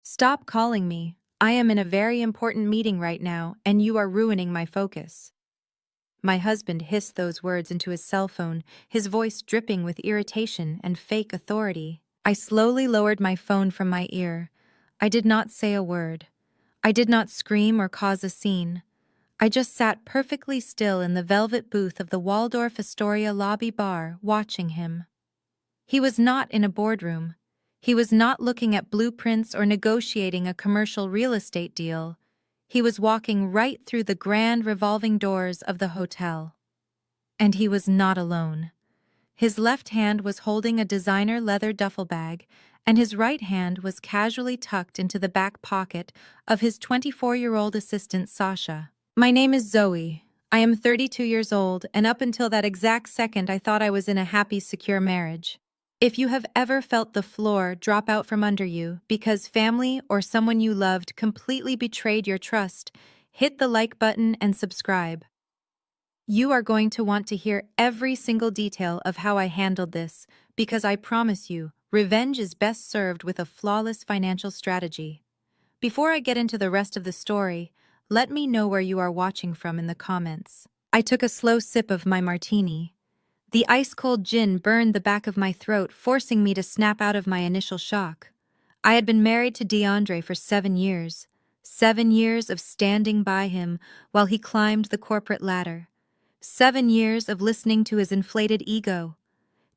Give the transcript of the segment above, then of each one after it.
Stop calling me. I am in a very important meeting right now, and you are ruining my focus. My husband hissed those words into his cell phone, his voice dripping with irritation and fake authority. I slowly lowered my phone from my ear. I did not say a word. I did not scream or cause a scene. I just sat perfectly still in the velvet booth of the Waldorf Astoria lobby bar, watching him. He was not in a boardroom. He was not looking at blueprints or negotiating a commercial real estate deal. He was walking right through the grand revolving doors of the hotel. And he was not alone. His left hand was holding a designer leather duffel bag, and his right hand was casually tucked into the back pocket of his 24-year-old assistant, Sasha. My name is Zoe. I am 32 years old, and up until that exact second I thought I was in a happy, secure marriage. If you have ever felt the floor drop out from under you because family or someone you loved completely betrayed your trust, hit the like button and subscribe. You are going to want to hear every single detail of how I handled this, because I promise you, revenge is best served with a flawless financial strategy. Before I get into the rest of the story, let me know where you are watching from in the comments. I took a slow sip of my martini. The ice-cold gin burned the back of my throat, forcing me to snap out of my initial shock. I had been married to DeAndre for 7 years. 7 years of standing by him while he climbed the corporate ladder. 7 years of listening to his inflated ego.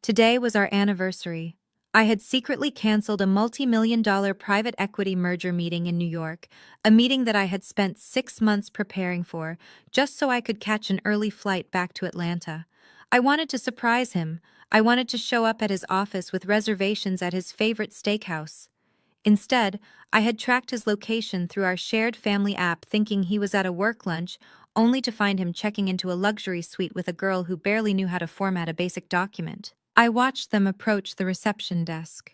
Today was our anniversary. I had secretly canceled a multi-million-dollar private equity merger meeting in New York, a meeting that I had spent 6 months preparing for, just so I could catch an early flight back to Atlanta. I wanted to surprise him. I wanted to show up at his office with reservations at his favorite steakhouse. Instead, I had tracked his location through our shared family app, thinking he was at a work lunch, only to find him checking into a luxury suite with a girl who barely knew how to format a basic document. I watched them approach the reception desk.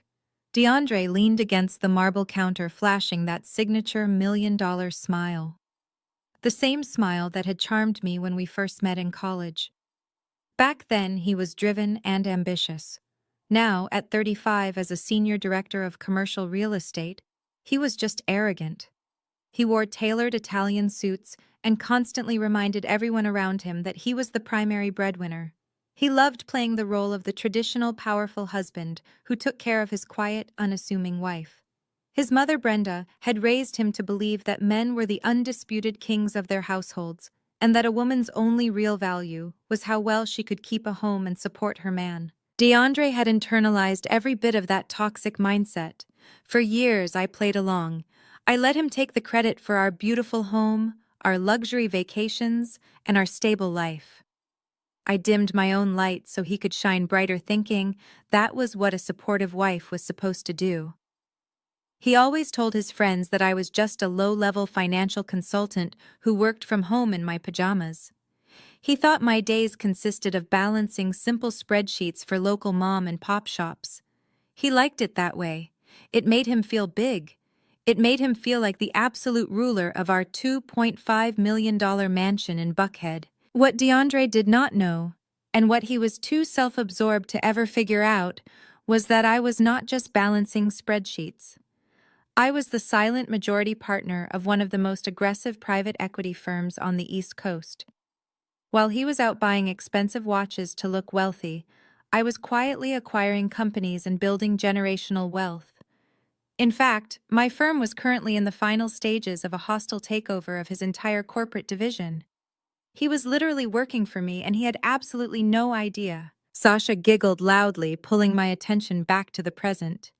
DeAndre leaned against the marble counter, flashing that signature $1 million smile. The same smile that had charmed me when we first met in college. Back then, he was driven and ambitious. Now, at 35 as a senior director of commercial real estate, he was just arrogant. He wore tailored Italian suits and constantly reminded everyone around him that he was the primary breadwinner. He loved playing the role of the traditional powerful husband who took care of his quiet, unassuming wife. His mother, Brenda, had raised him to believe that men were the undisputed kings of their households, and that a woman's only real value was how well she could keep a home and support her man. DeAndre had internalized every bit of that toxic mindset. For years, I played along. I let him take the credit for our beautiful home, our luxury vacations, and our stable life. I dimmed my own light so he could shine brighter, thinking that was what a supportive wife was supposed to do. He always told his friends that I was just a low-level financial consultant who worked from home in my pajamas. He thought my days consisted of balancing simple spreadsheets for local mom and pop shops. He liked it that way. It made him feel big. It made him feel like the absolute ruler of our $2.5 million mansion in Buckhead. What DeAndre did not know, and what he was too self-absorbed to ever figure out, was that I was not just balancing spreadsheets. I was the silent majority partner of one of the most aggressive private equity firms on the East Coast. While he was out buying expensive watches to look wealthy, I was quietly acquiring companies and building generational wealth. In fact, my firm was currently in the final stages of a hostile takeover of his entire corporate division. He was literally working for me, and he had absolutely no idea. Sasha giggled loudly, pulling my attention back to the present.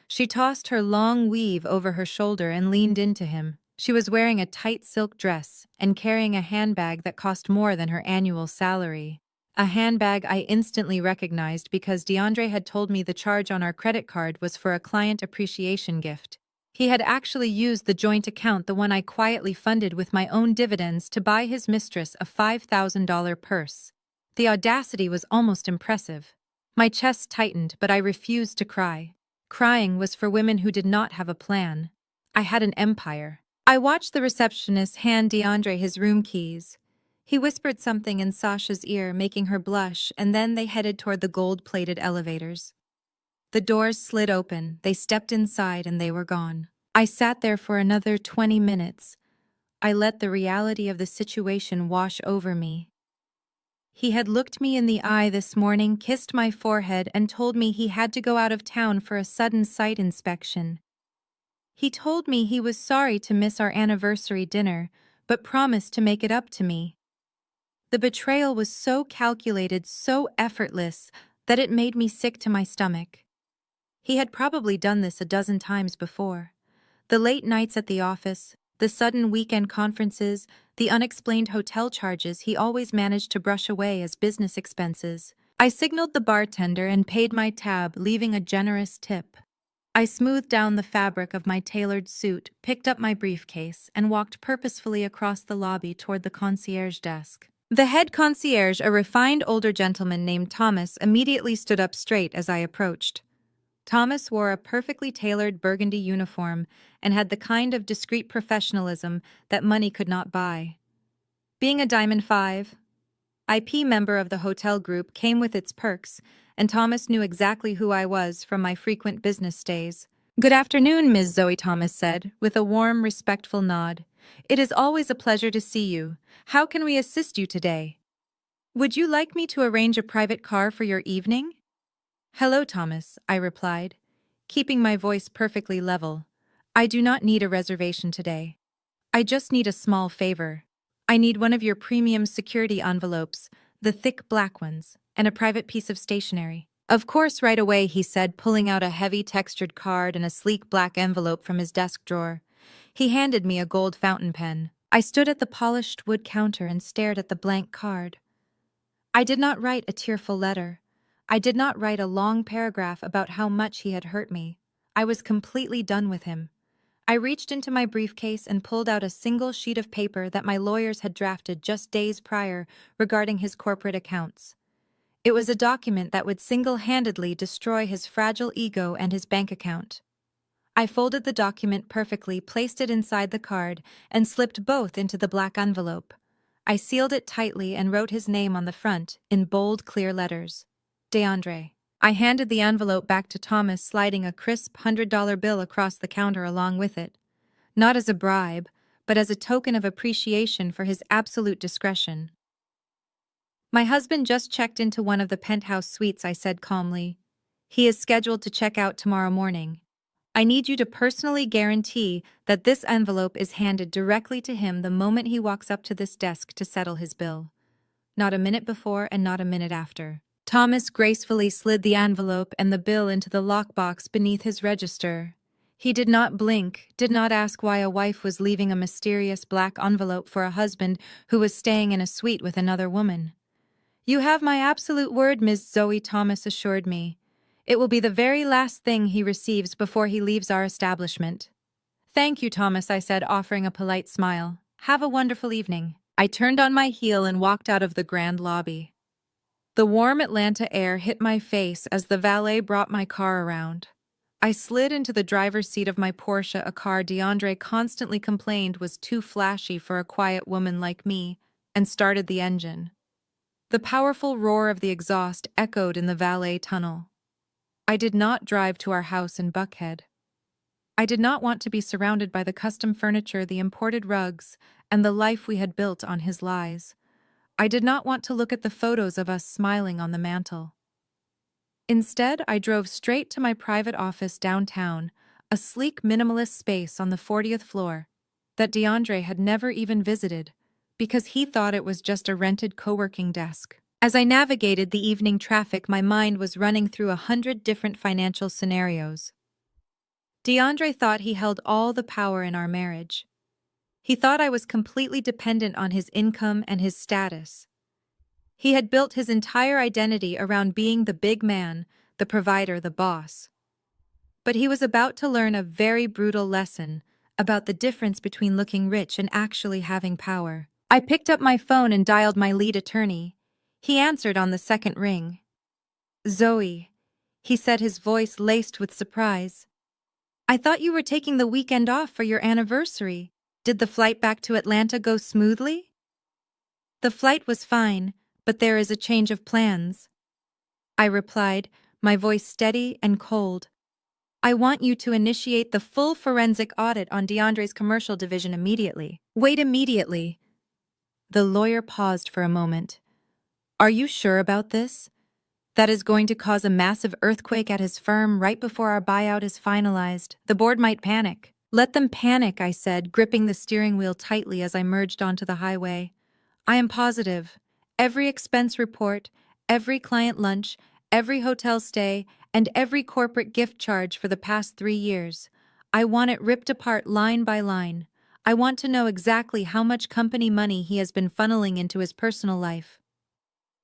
She tossed her long weave over her shoulder and leaned into him. She was wearing a tight silk dress and carrying a handbag that cost more than her annual salary. A handbag I instantly recognized because DeAndre had told me the charge on our credit card was for a client appreciation gift. He had actually used the joint account, the one I quietly funded with my own dividends, to buy his mistress a $5,000 purse. The audacity was almost impressive. My chest tightened, but I refused to cry. Crying was for women who did not have a plan. I had an empire. I watched the receptionist hand DeAndre his room keys. He whispered something in Sasha's ear, making her blush, and then they headed toward the gold-plated elevators. The doors slid open, they stepped inside, and they were gone. I sat there for another 20 minutes. I let the reality of the situation wash over me. He had looked me in the eye this morning, kissed my forehead, and told me he had to go out of town for a sudden site inspection. He told me he was sorry to miss our anniversary dinner, but promised to make it up to me. The betrayal was so calculated, so effortless, that it made me sick to my stomach. He had probably done this a dozen times before. The late nights at the office, the sudden weekend conferences, the unexplained hotel charges he always managed to brush away as business expenses. I signaled the bartender and paid my tab, leaving a generous tip. I smoothed down the fabric of my tailored suit, picked up my briefcase, and walked purposefully across the lobby toward the concierge desk. The head concierge, a refined older gentleman named Thomas, immediately stood up straight as I approached. Thomas wore a perfectly tailored burgundy uniform and had the kind of discreet professionalism that money could not buy. Being a Diamond 5 IP member of the hotel group came with its perks, and Thomas knew exactly who I was from my frequent business stays. "Good afternoon, Ms. Zoe," Thomas said, with a warm, respectful nod. "It is always a pleasure to see you. How can we assist you today? Would you like me to arrange a private car for your evening?" "Hello, Thomas," I replied, keeping my voice perfectly level. "I do not need a reservation today. I just need a small favor. I need one of your premium security envelopes, the thick black ones, and a private piece of stationery." "Of course, right away," he said, pulling out a heavy textured card and a sleek black envelope from his desk drawer. He handed me a gold fountain pen. I stood at the polished wood counter and stared at the blank card. I did not write a tearful letter. I did not write a long paragraph about how much he had hurt me. I was completely done with him. I reached into my briefcase and pulled out a single sheet of paper that my lawyers had drafted just days prior regarding his corporate accounts. It was a document that would single-handedly destroy his fragile ego and his bank account. I folded the document perfectly, placed it inside the card, and slipped both into the black envelope. I sealed it tightly and wrote his name on the front in bold, clear letters. DeAndre. I handed the envelope back to Thomas, sliding a crisp $100 bill across the counter along with it. Not as a bribe, but as a token of appreciation for his absolute discretion. "My husband just checked into one of the penthouse suites," I said calmly. "He is scheduled to check out tomorrow morning. I need you to personally guarantee that this envelope is handed directly to him the moment he walks up to this desk to settle his bill. Not a minute before and not a minute after." Thomas gracefully slid the envelope and the bill into the lockbox beneath his register. He did not blink, did not ask why a wife was leaving a mysterious black envelope for a husband who was staying in a suite with another woman. "You have my absolute word, Ms. Zoe," Thomas assured me. "It will be the very last thing he receives before he leaves our establishment." "Thank you, Thomas," I said, offering a polite smile. "Have a wonderful evening." I turned on my heel and walked out of the grand lobby. The warm Atlanta air hit my face as the valet brought my car around. I slid into the driver's seat of my Porsche, a car DeAndre constantly complained was too flashy for a quiet woman like me, and started the engine. The powerful roar of the exhaust echoed in the valet tunnel. I did not drive to our house in Buckhead. I did not want to be surrounded by the custom furniture, the imported rugs, and the life we had built on his lies. I did not want to look at the photos of us smiling on the mantel. Instead, I drove straight to my private office downtown, a sleek minimalist space on the 40th floor that DeAndre had never even visited because he thought it was just a rented co-working desk. As I navigated the evening traffic, my mind was running through 100 different financial scenarios. DeAndre thought he held all the power in our marriage. He thought I was completely dependent on his income and his status. He had built his entire identity around being the big man, the provider, the boss. But he was about to learn a very brutal lesson about the difference between looking rich and actually having power. I picked up my phone and dialed my lead attorney. He answered on the second ring. "Zoe," he said, his voice laced with surprise. "I thought you were taking the weekend off for your anniversary. Did the flight back to Atlanta go smoothly?" "The flight was fine, but there is a change of plans," I replied, my voice steady and cold. I want you to initiate the full forensic audit on DeAndre's commercial division immediately. Wait, immediately. The lawyer paused for a moment. Are you sure about this? That is going to cause a massive earthquake at his firm right before our buyout is finalized. The board might panic. Let them panic, I said, gripping the steering wheel tightly as I merged onto the highway. I am positive. Every expense report, every client lunch, every hotel stay, and every corporate gift charge for the past 3 years. I want it ripped apart line by line. I want to know exactly how much company money he has been funneling into his personal life.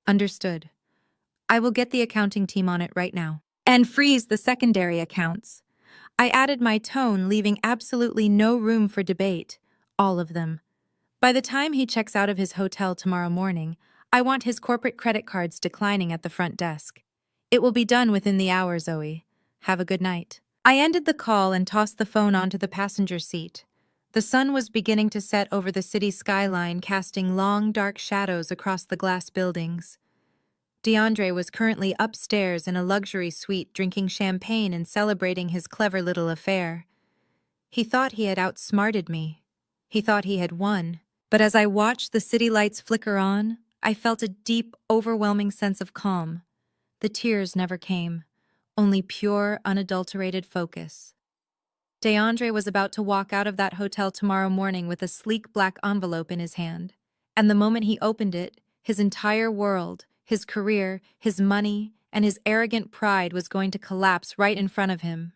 Understood. I will get the accounting team on it right now. And freeze the secondary accounts. I added my tone, leaving absolutely no room for debate. All of them. By the time he checks out of his hotel tomorrow morning, I want his corporate credit cards declining at the front desk. It will be done within the hour, Zoe. Have a good night. I ended the call and tossed the phone onto the passenger seat. The sun was beginning to set over the city skyline, casting long, dark shadows across the glass buildings. DeAndre was currently upstairs in a luxury suite drinking champagne and celebrating his clever little affair. He thought he had outsmarted me. He thought he had won. But as I watched the city lights flicker on, I felt a deep, overwhelming sense of calm. The tears never came, only pure, unadulterated focus. DeAndre was about to walk out of that hotel tomorrow morning with a sleek black envelope in his hand. And the moment he opened it, his entire world, his career, his money, and his arrogant pride was going to collapse right in front of him.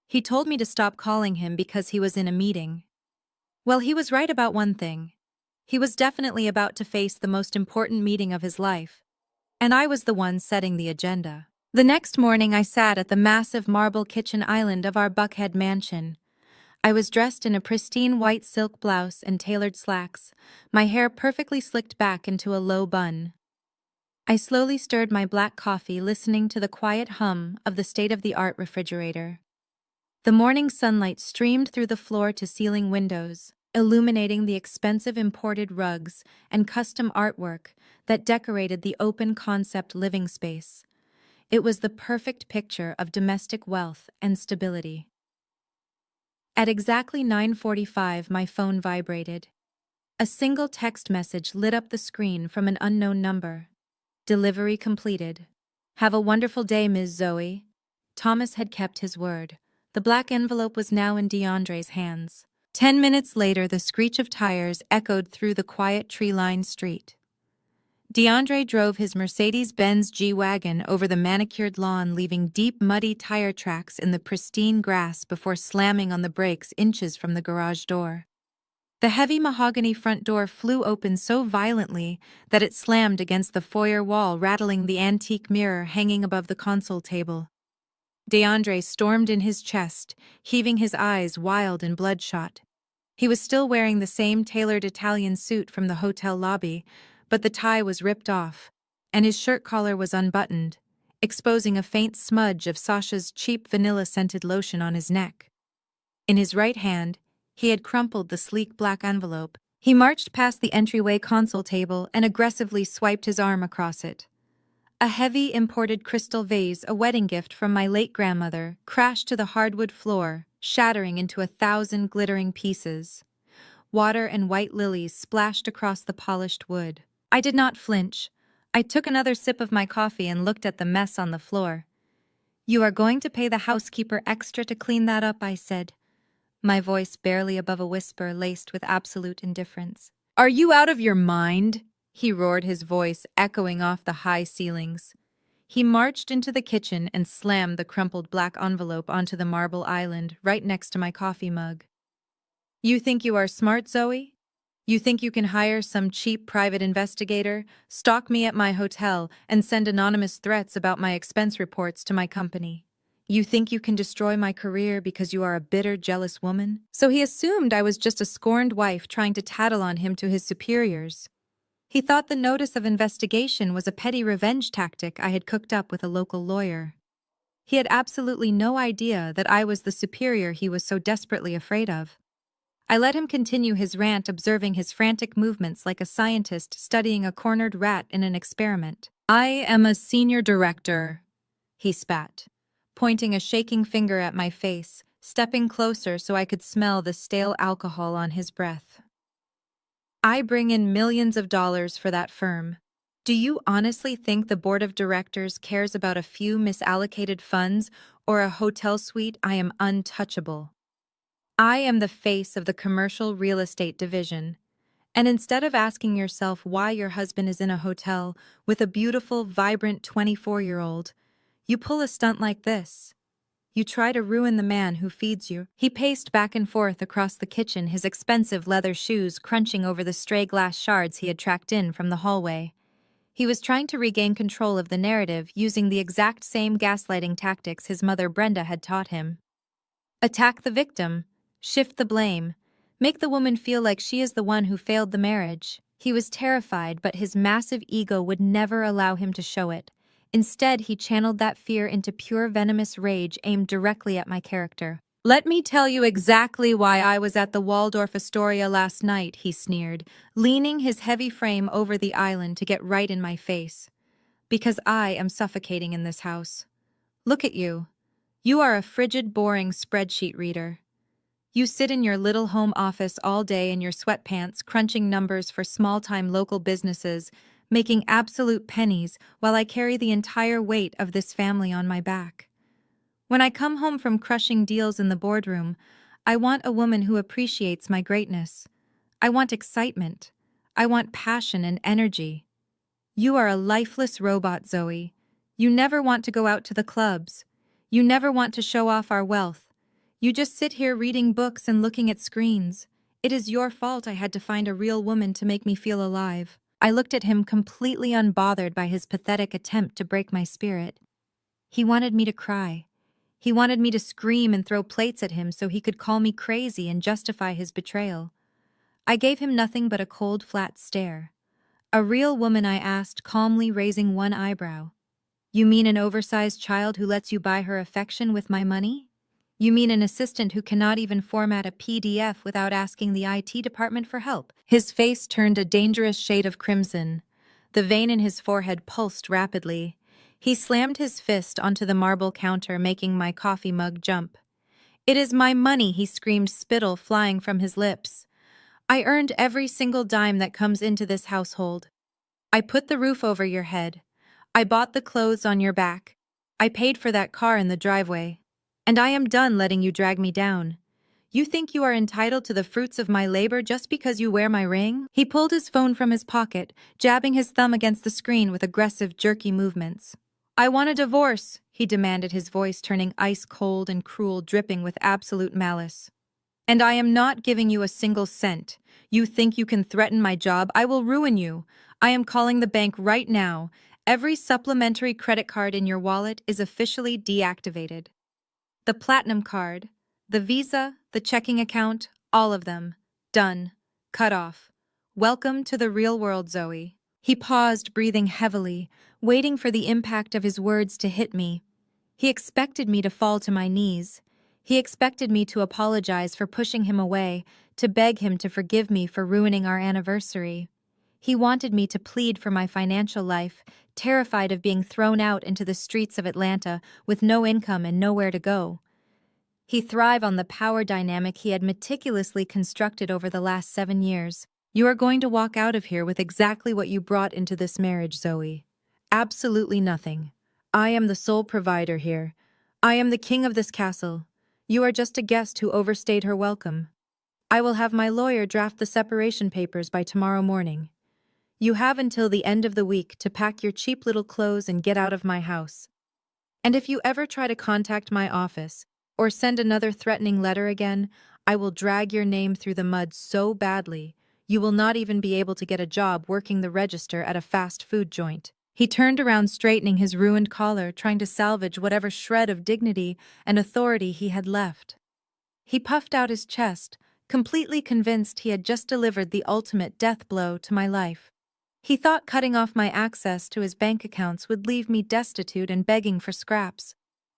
He told me to stop calling him because he was in a meeting. Well, he was right about one thing. He was definitely about to face the most important meeting of his life. And I was the one setting the agenda. The next morning I sat at the massive marble kitchen island of our Buckhead mansion. I was dressed in a pristine white silk blouse and tailored slacks, my hair perfectly slicked back into a low bun. I slowly stirred my black coffee, listening to the quiet hum of the state-of-the-art refrigerator. The morning sunlight streamed through the floor-to-ceiling windows, illuminating the expensive imported rugs and custom artwork that decorated the open-concept living space. It was the perfect picture of domestic wealth and stability. At exactly 9:45, my phone vibrated. A single text message lit up the screen from an unknown number. Delivery completed. Have a wonderful day, Ms. Zoe. Thomas had kept his word. The black envelope was now in DeAndre's hands. 10 minutes later, the screech of tires echoed through the quiet tree-lined street. DeAndre drove his Mercedes-Benz G-Wagon over the manicured lawn, leaving deep, muddy tire tracks in the pristine grass before slamming on the brakes inches from the garage door. The heavy mahogany front door flew open so violently that it slammed against the foyer wall, rattling the antique mirror hanging above the console table. DeAndre stormed in his chest, heaving his eyes wild and bloodshot. He was still wearing the same tailored Italian suit from the hotel lobby, but the tie was ripped off, and his shirt collar was unbuttoned, exposing a faint smudge of Sasha's cheap vanilla-scented lotion on his neck. In his right hand, he had crumpled the sleek black envelope. He marched past the entryway console table and aggressively swiped his arm across it. A heavy imported crystal vase, a wedding gift from my late grandmother, crashed to the hardwood floor, shattering into 1,000 glittering pieces. Water and white lilies splashed across the polished wood. I did not flinch. I took another sip of my coffee and looked at the mess on the floor. You are going to pay the housekeeper extra to clean that up, I said, my voice barely above a whisper laced with absolute indifference. Are you out of your mind? He roared, his voice echoing off the high ceilings. He marched into the kitchen and slammed the crumpled black envelope onto the marble island right next to my coffee mug. You think you are smart, Zoe? You think you can hire some cheap private investigator, stalk me at my hotel, and send anonymous threats about my expense reports to my company? You think you can destroy my career because you are a bitter, jealous woman? So he assumed I was just a scorned wife trying to tattle on him to his superiors. He thought the notice of investigation was a petty revenge tactic I had cooked up with a local lawyer. He had absolutely no idea that I was the superior he was so desperately afraid of. I let him continue his rant, observing his frantic movements like a scientist studying a cornered rat in an experiment. I am a senior director, he spat. pointing a shaking finger at my face, stepping closer so I could smell the stale alcohol on his breath. I bring in millions of dollars for that firm. Do you honestly think the board of directors cares about a few misallocated funds or a hotel suite? I am untouchable. I am the face of the commercial real estate division. And instead of asking yourself why your husband is in a hotel with a beautiful, vibrant 24-year-old, you pull a stunt like this. You try to ruin the man who feeds you. He paced back and forth across the kitchen, his expensive leather shoes crunching over the stray glass shards he had tracked in from the hallway. He was trying to regain control of the narrative using the exact same gaslighting tactics his mother Brenda had taught him. Attack the victim, shift the blame, make the woman feel like she is the one who failed the marriage. He was terrified, but his massive ego would never allow him to show it. Instead, he channeled that fear into pure venomous rage aimed directly at my character. "Let me tell you exactly why I was at the Waldorf Astoria last night," he sneered, leaning his heavy frame over the island to get right in my face. "Because I am suffocating in this house. Look at you. You are a frigid, boring spreadsheet reader. You sit in your little home office all day in your sweatpants, crunching numbers for small-time local businesses, making absolute pennies while I carry the entire weight of this family on my back. When I come home from crushing deals in the boardroom, I want a woman who appreciates my greatness. I want excitement. I want passion and energy. You are a lifeless robot, Zoe. You never want to go out to the clubs. You never want to show off our wealth. You just sit here reading books and looking at screens. It is your fault I had to find a real woman to make me feel alive." I looked at him completely unbothered by his pathetic attempt to break my spirit. He wanted me to cry. He wanted me to scream and throw plates at him so he could call me crazy and justify his betrayal. I gave him nothing but a cold, flat stare. "A real woman?" I asked, calmly raising one eyebrow. "You mean an oversized child who lets you buy her affection with my money? You mean an assistant who cannot even format a PDF without asking the IT department for help?" His face turned a dangerous shade of crimson. The vein in his forehead pulsed rapidly. He slammed his fist onto the marble counter, making my coffee mug jump. "It is my money," he screamed, spittle flying from his lips. "I earned every single dime that comes into this household. I put the roof over your head. I bought the clothes on your back. I paid for that car in the driveway. And I am done letting you drag me down. You think you are entitled to the fruits of my labor just because you wear my ring?" He pulled his phone from his pocket, jabbing his thumb against the screen with aggressive, jerky movements. "I want a divorce," he demanded, his voice turning ice cold and cruel, dripping with absolute malice. "And I am not giving you a single cent. You think you can threaten my job? I will ruin you. I am calling the bank right now. Every supplementary credit card in your wallet is officially deactivated. The Platinum card, the Visa, the checking account, all of them. Done. Cut off. Welcome to the real world, Zoe." He paused, breathing heavily, waiting for the impact of his words to hit me. He expected me to fall to my knees. He expected me to apologize for pushing him away, to beg him to forgive me for ruining our anniversary. He wanted me to plead for my financial life, terrified of being thrown out into the streets of Atlanta with no income and nowhere to go. He thrived on the power dynamic he had meticulously constructed over the last 7 years. "You are going to walk out of here with exactly what you brought into this marriage, Zoe. Absolutely nothing. I am the sole provider here. I am the king of this castle. You are just a guest who overstayed her welcome. I will have my lawyer draft the separation papers by tomorrow morning. You have until the end of the week to pack your cheap little clothes and get out of my house. And if you ever try to contact my office or send another threatening letter again, I will drag your name through the mud so badly you will not even be able to get a job working the register at a fast food joint." He turned around, straightening his ruined collar, trying to salvage whatever shred of dignity and authority he had left. He puffed out his chest, completely convinced he had just delivered the ultimate death blow to my life. He thought cutting off my access to his bank accounts would leave me destitute and begging for scraps.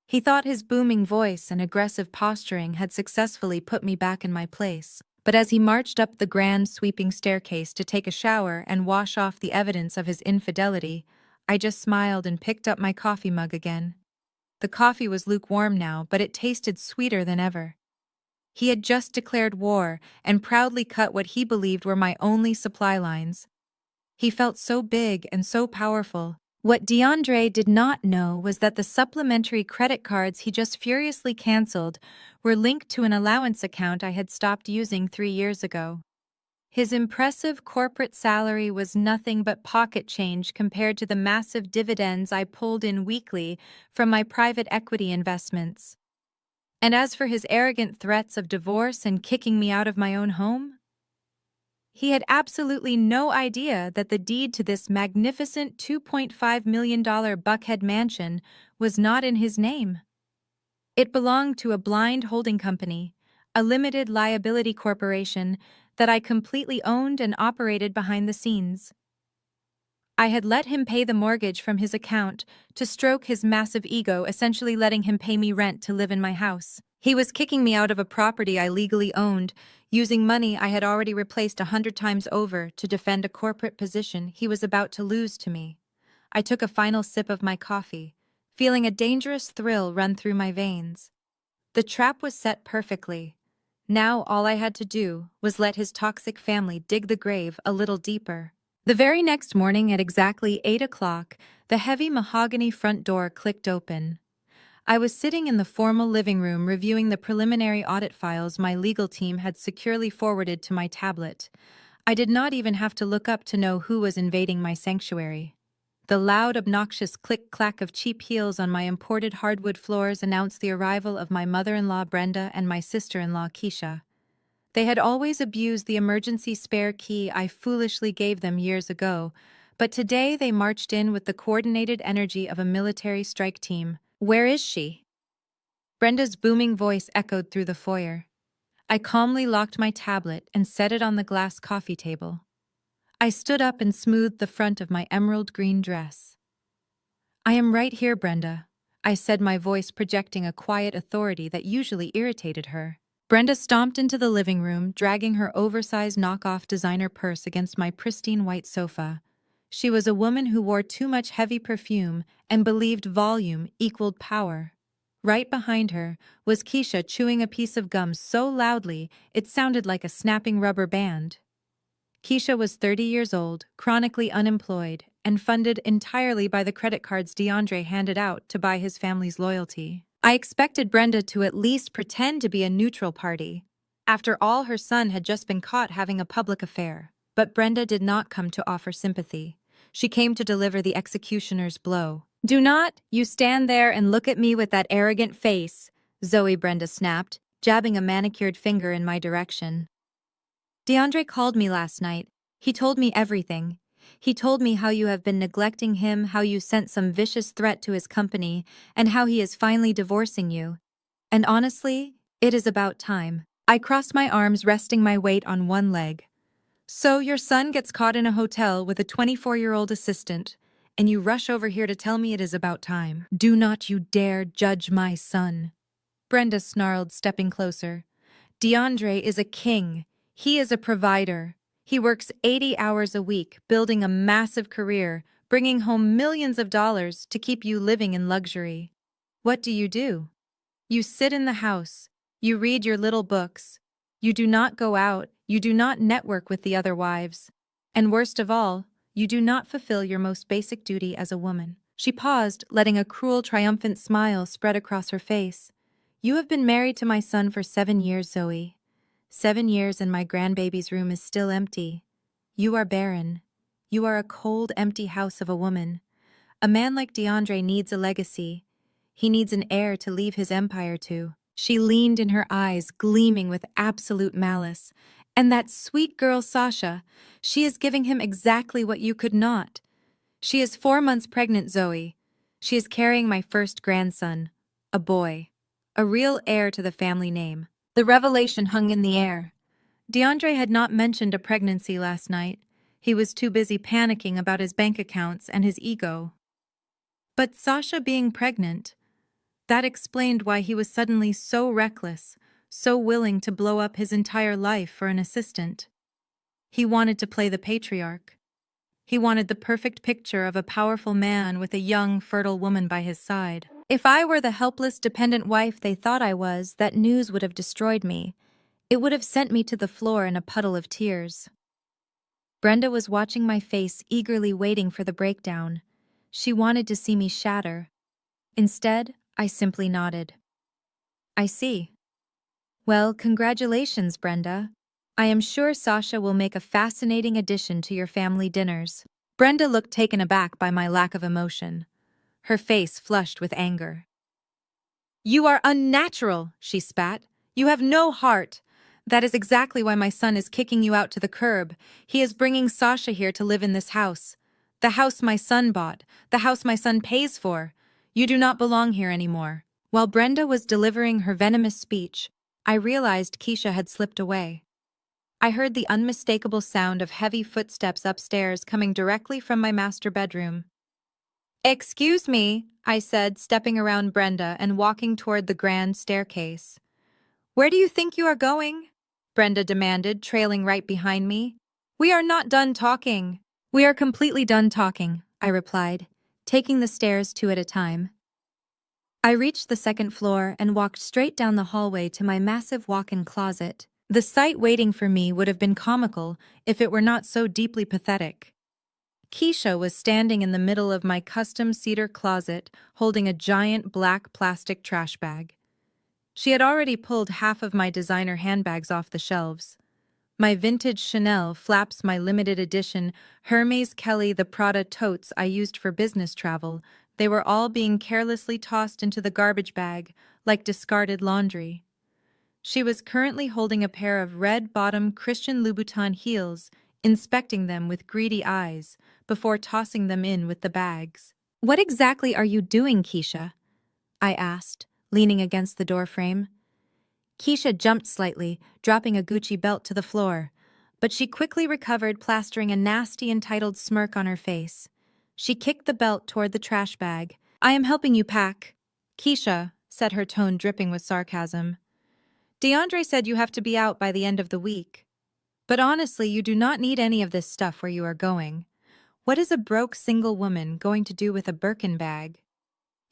He thought his booming voice and aggressive posturing had successfully put me back in my place. But as he marched up the grand, sweeping staircase to take a shower and wash off the evidence of his infidelity, I just smiled and picked up my coffee mug again. The coffee was lukewarm now, but it tasted sweeter than ever. He had just declared war and proudly cut what he believed were my only supply lines. He felt so big and so powerful. What DeAndre did not know was that the supplementary credit cards he just furiously canceled were linked to an allowance account I had stopped using 3 years ago. His impressive corporate salary was nothing but pocket change compared to the massive dividends I pulled in weekly from my private equity investments. And as for his arrogant threats of divorce and kicking me out of my own home, he had absolutely no idea that the deed to this magnificent $2.5 million Buckhead mansion was not in his name. It belonged to a blind holding company, a limited liability corporation that I completely owned and operated behind the scenes. I had let him pay the mortgage from his account to stroke his massive ego, essentially letting him pay me rent to live in my house. He was kicking me out of a property I legally owned, using money I had already replaced 100 times over to defend a corporate position he was about to lose to me. I took a final sip of my coffee, feeling a dangerous thrill run through my veins. The trap was set perfectly. Now all I had to do was let his toxic family dig the grave a little deeper. The very next morning at exactly 8 o'clock, the heavy mahogany front door clicked open. I was sitting in the formal living room reviewing the preliminary audit files my legal team had securely forwarded to my tablet. I did not even have to look up to know who was invading my sanctuary. The loud, obnoxious click-clack of cheap heels on my imported hardwood floors announced the arrival of my mother-in-law Brenda and my sister-in-law Keisha. They had always abused the emergency spare key I foolishly gave them years ago, but today they marched in with the coordinated energy of a military strike team. "Where is she?" Brenda's booming voice echoed through the foyer. I calmly locked my tablet and set it on the glass coffee table. I stood up and smoothed the front of my emerald green dress. "I am right here, Brenda," I said, my voice projecting a quiet authority that usually irritated her. Brenda stomped into the living room, dragging her oversized knockoff designer purse against my pristine white sofa. She was a woman who wore too much heavy perfume and believed volume equaled power. Right behind her was Keisha chewing a piece of gum so loudly it sounded like a snapping rubber band. Keisha was 30 years old, chronically unemployed, and funded entirely by the credit cards DeAndre handed out to buy his family's loyalty. I expected Brenda to at least pretend to be a neutral party. After all, her son had just been caught having a public affair. But Brenda did not come to offer sympathy. She came to deliver the executioner's blow. "Do not you stand there and look at me with that arrogant face," Zoe Brenda snapped, jabbing a manicured finger in my direction. "DeAndre called me last night. He told me everything. He told me how you have been neglecting him, how you sent some vicious threat to his company, and how he is finally divorcing you. And honestly, it is about time." I crossed my arms, resting my weight on one leg. "So your son gets caught in a hotel with a 24-year-old assistant, and you rush over here to tell me it is about time. Do not you dare judge my son," Brenda snarled, stepping closer. "DeAndre is a king. He is a provider. He works 80 hours a week, building a massive career, bringing home millions of dollars to keep you living in luxury. What do? You sit in the house. You read your little books. You do not go out. You do not network with the other wives. And worst of all, you do not fulfill your most basic duty as a woman." She paused, letting a cruel, triumphant smile spread across her face. "You have been married to my son for 7 years, Zoe. 7 years and my grandbaby's room is still empty. You are barren. You are a cold, empty house of a woman. A man like DeAndre needs a legacy. He needs an heir to leave his empire to." She leaned in, her eyes gleaming with absolute malice. "And that sweet girl Sasha, she is giving him exactly what you could not. She is 4 months pregnant, Zoe. She is carrying my first grandson, a boy, a real heir to the family name." The revelation hung in the air. DeAndre had not mentioned a pregnancy last night. He was too busy panicking about his bank accounts and his ego. But Sasha being pregnant, that explained why he was suddenly so reckless, so willing to blow up his entire life for an assistant. He wanted to play the patriarch. He wanted the perfect picture of a powerful man with a young, fertile woman by his side. If I were the helpless, dependent wife they thought I was, that news would have destroyed me. It would have sent me to the floor in a puddle of tears. Brenda was watching my face, eagerly waiting for the breakdown. She wanted to see me shatter. Instead, I simply nodded. I see. Well, congratulations, Brenda. I am sure Sasha will make a fascinating addition to your family dinners. Brenda looked taken aback by my lack of emotion. Her face flushed with anger. You are unnatural, she spat. You have no heart. That is exactly why my son is kicking you out to the curb. He is bringing Sasha here to live in this house. The house my son bought, the house my son pays for. You do not belong here anymore. While Brenda was delivering her venomous speech, I realized Keisha had slipped away. I heard the unmistakable sound of heavy footsteps upstairs coming directly from my master bedroom. Excuse me, I said, stepping around Brenda and walking toward the grand staircase. Where do you think you are going? Brenda demanded, trailing right behind me. We are not done talking. We are completely done talking, I replied, taking the stairs two at a time. I reached the second floor and walked straight down the hallway to my massive walk-in closet. The sight waiting for me would have been comical if it were not so deeply pathetic. Keisha was standing in the middle of my custom cedar closet, holding a giant black plastic trash bag. She had already pulled half of my designer handbags off the shelves. My vintage Chanel flaps, my limited edition Hermes Kelly the Prada totes I used for business travel, they were all being carelessly tossed into the garbage bag, like discarded laundry. She was currently holding a pair of red-bottom Christian Louboutin heels, inspecting them with greedy eyes, before tossing them in with the bags. What exactly are you doing, Keisha? I asked, leaning against the doorframe. Keisha jumped slightly, dropping a Gucci belt to the floor, but she quickly recovered, plastering a nasty, entitled smirk on her face. She kicked the belt toward the trash bag. I am helping you pack. Keisha, said, her tone dripping with sarcasm. DeAndre said you have to be out by the end of the week. But honestly, you do not need any of this stuff where you are going. What is a broke single woman going to do with a Birkin bag?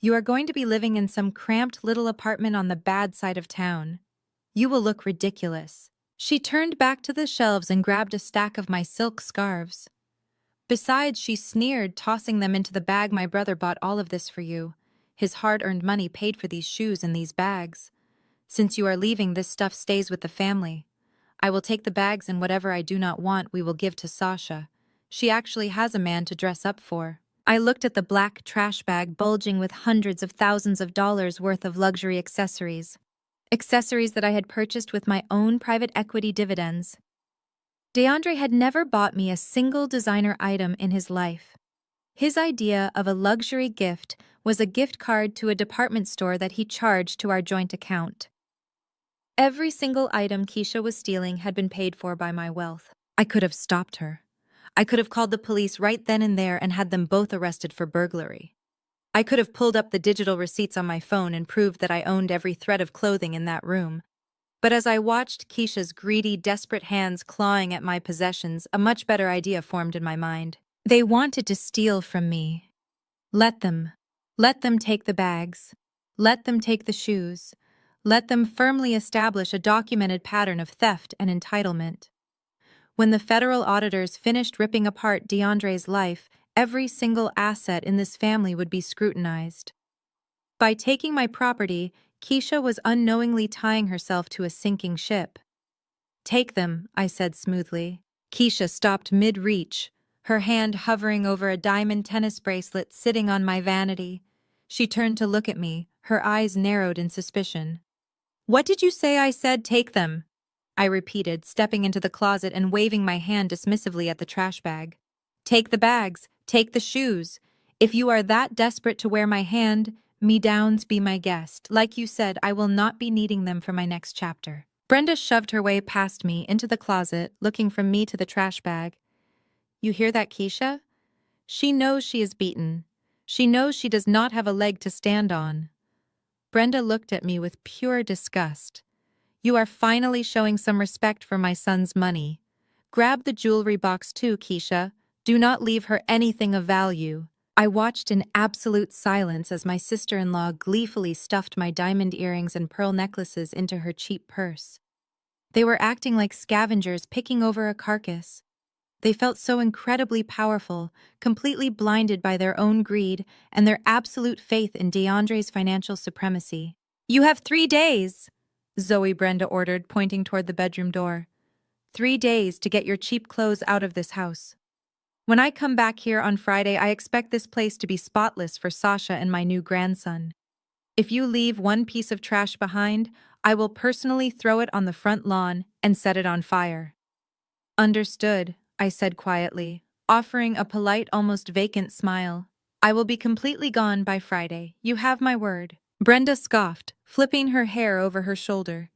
You are going to be living in some cramped little apartment on the bad side of town. You will look ridiculous. She turned back to the shelves and grabbed a stack of my silk scarves. Besides, she sneered, tossing them into the bag. My brother bought all of this for you. His hard-earned money paid for these shoes and these bags. Since you are leaving, this stuff stays with the family. I will take the bags, and whatever I do not want we will give to Sasha. She actually has a man to dress up for. I looked at the black trash bag bulging with hundreds of thousands of dollars worth of luxury accessories. Accessories that I had purchased with my own private equity dividends. DeAndre had never bought me a single designer item in his life. His idea of a luxury gift was a gift card to a department store that he charged to our joint account. Every single item Keisha was stealing had been paid for by my wealth. I could have stopped her. I could have called the police right then and there and had them both arrested for burglary. I could have pulled up the digital receipts on my phone and proved that I owned every thread of clothing in that room. But as I watched Keisha's greedy, desperate hands clawing at my possessions, a much better idea formed in my mind. They wanted to steal from me. Let them. Let them take the bags. Let them take the shoes. Let them firmly establish a documented pattern of theft and entitlement. When the federal auditors finished ripping apart DeAndre's life, every single asset in this family would be scrutinized. By taking my property, Keisha was unknowingly tying herself to a sinking ship. Take them, I said smoothly. Keisha stopped mid-reach, her hand hovering over a diamond tennis bracelet sitting on my vanity. She turned to look at me, her eyes narrowed in suspicion. What did you say? I said, take them, I repeated, stepping into the closet and waving my hand dismissively at the trash bag. Take the bags, take the shoes. If you are that desperate to wear my hand, me downs be my guest. Like you said, I will not be needing them for my next chapter. Brenda shoved her way past me into the closet, looking from me to the trash bag. You hear that, Keisha? She knows she is beaten. She knows she does not have a leg to stand on. Brenda looked at me with pure disgust. You are finally showing some respect for my son's money. Grab the jewelry box too, Keisha. Do not leave her anything of value. I watched in absolute silence as my sister-in-law gleefully stuffed my diamond earrings and pearl necklaces into her cheap purse. They were acting like scavengers picking over a carcass. They felt so incredibly powerful, completely blinded by their own greed and their absolute faith in DeAndre's financial supremacy. "You have 3 days," Zoe Brenda ordered, pointing toward the bedroom door. "3 days to get your cheap clothes out of this house. When I come back here on Friday, I expect this place to be spotless for Sasha and my new grandson. If you leave one piece of trash behind, I will personally throw it on the front lawn and set it on fire." "Understood," I said quietly, offering a polite, almost vacant smile. "I will be completely gone by Friday. You have my word." Brenda scoffed, flipping her hair over her shoulder.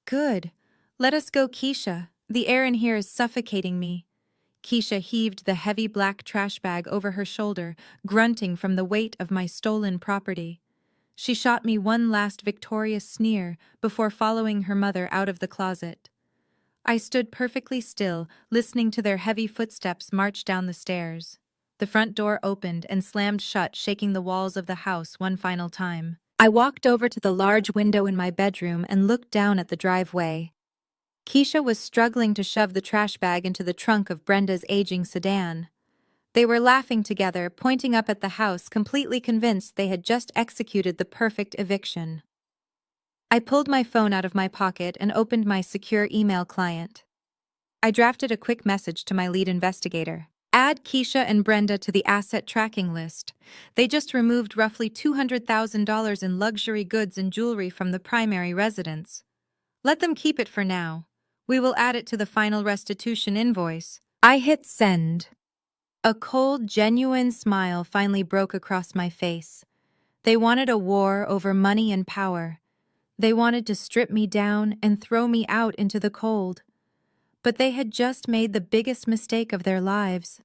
"Good. Let us go, Keisha. The air in here is suffocating me." Keisha heaved the heavy black trash bag over her shoulder, grunting from the weight of my stolen property. She shot me one last victorious sneer before following her mother out of the closet. I stood perfectly still, listening to their heavy footsteps march down the stairs. The front door opened and slammed shut, shaking the walls of the house one final time. I walked over to the large window in my bedroom and looked down at the driveway. Keisha was struggling to shove the trash bag into the trunk of Brenda's aging sedan. They were laughing together, pointing up at the house, completely convinced they had just executed the perfect eviction. I pulled my phone out of my pocket and opened my secure email client. I drafted a quick message to my lead investigator. "Add Keisha and Brenda to the asset tracking list. They just removed roughly $200,000 in luxury goods and jewelry from the primary residence. Let them keep it for now. We will add it to the final restitution invoice." I hit send. A cold, genuine smile finally broke across my face. They wanted a war over money and power. They wanted to strip me down and throw me out into the cold. But they had just made the biggest mistake of their lives.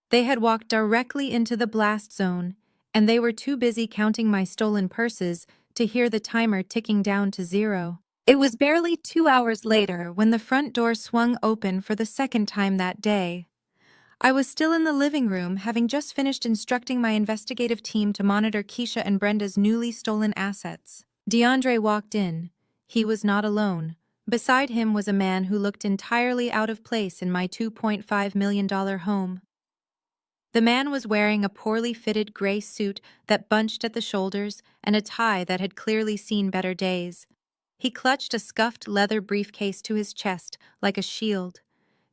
They had walked directly into the blast zone, and they were too busy counting my stolen purses to hear the timer ticking down to 0. It was barely 2 hours later when the front door swung open for the second time that day. I was still in the living room, having just finished instructing my investigative team to monitor Keisha and Brenda's newly stolen assets. DeAndre walked in. He was not alone. Beside him was a man who looked entirely out of place in my $2.5 million home. The man was wearing a poorly fitted gray suit that bunched at the shoulders and a tie that had clearly seen better days. He clutched a scuffed leather briefcase to his chest like a shield.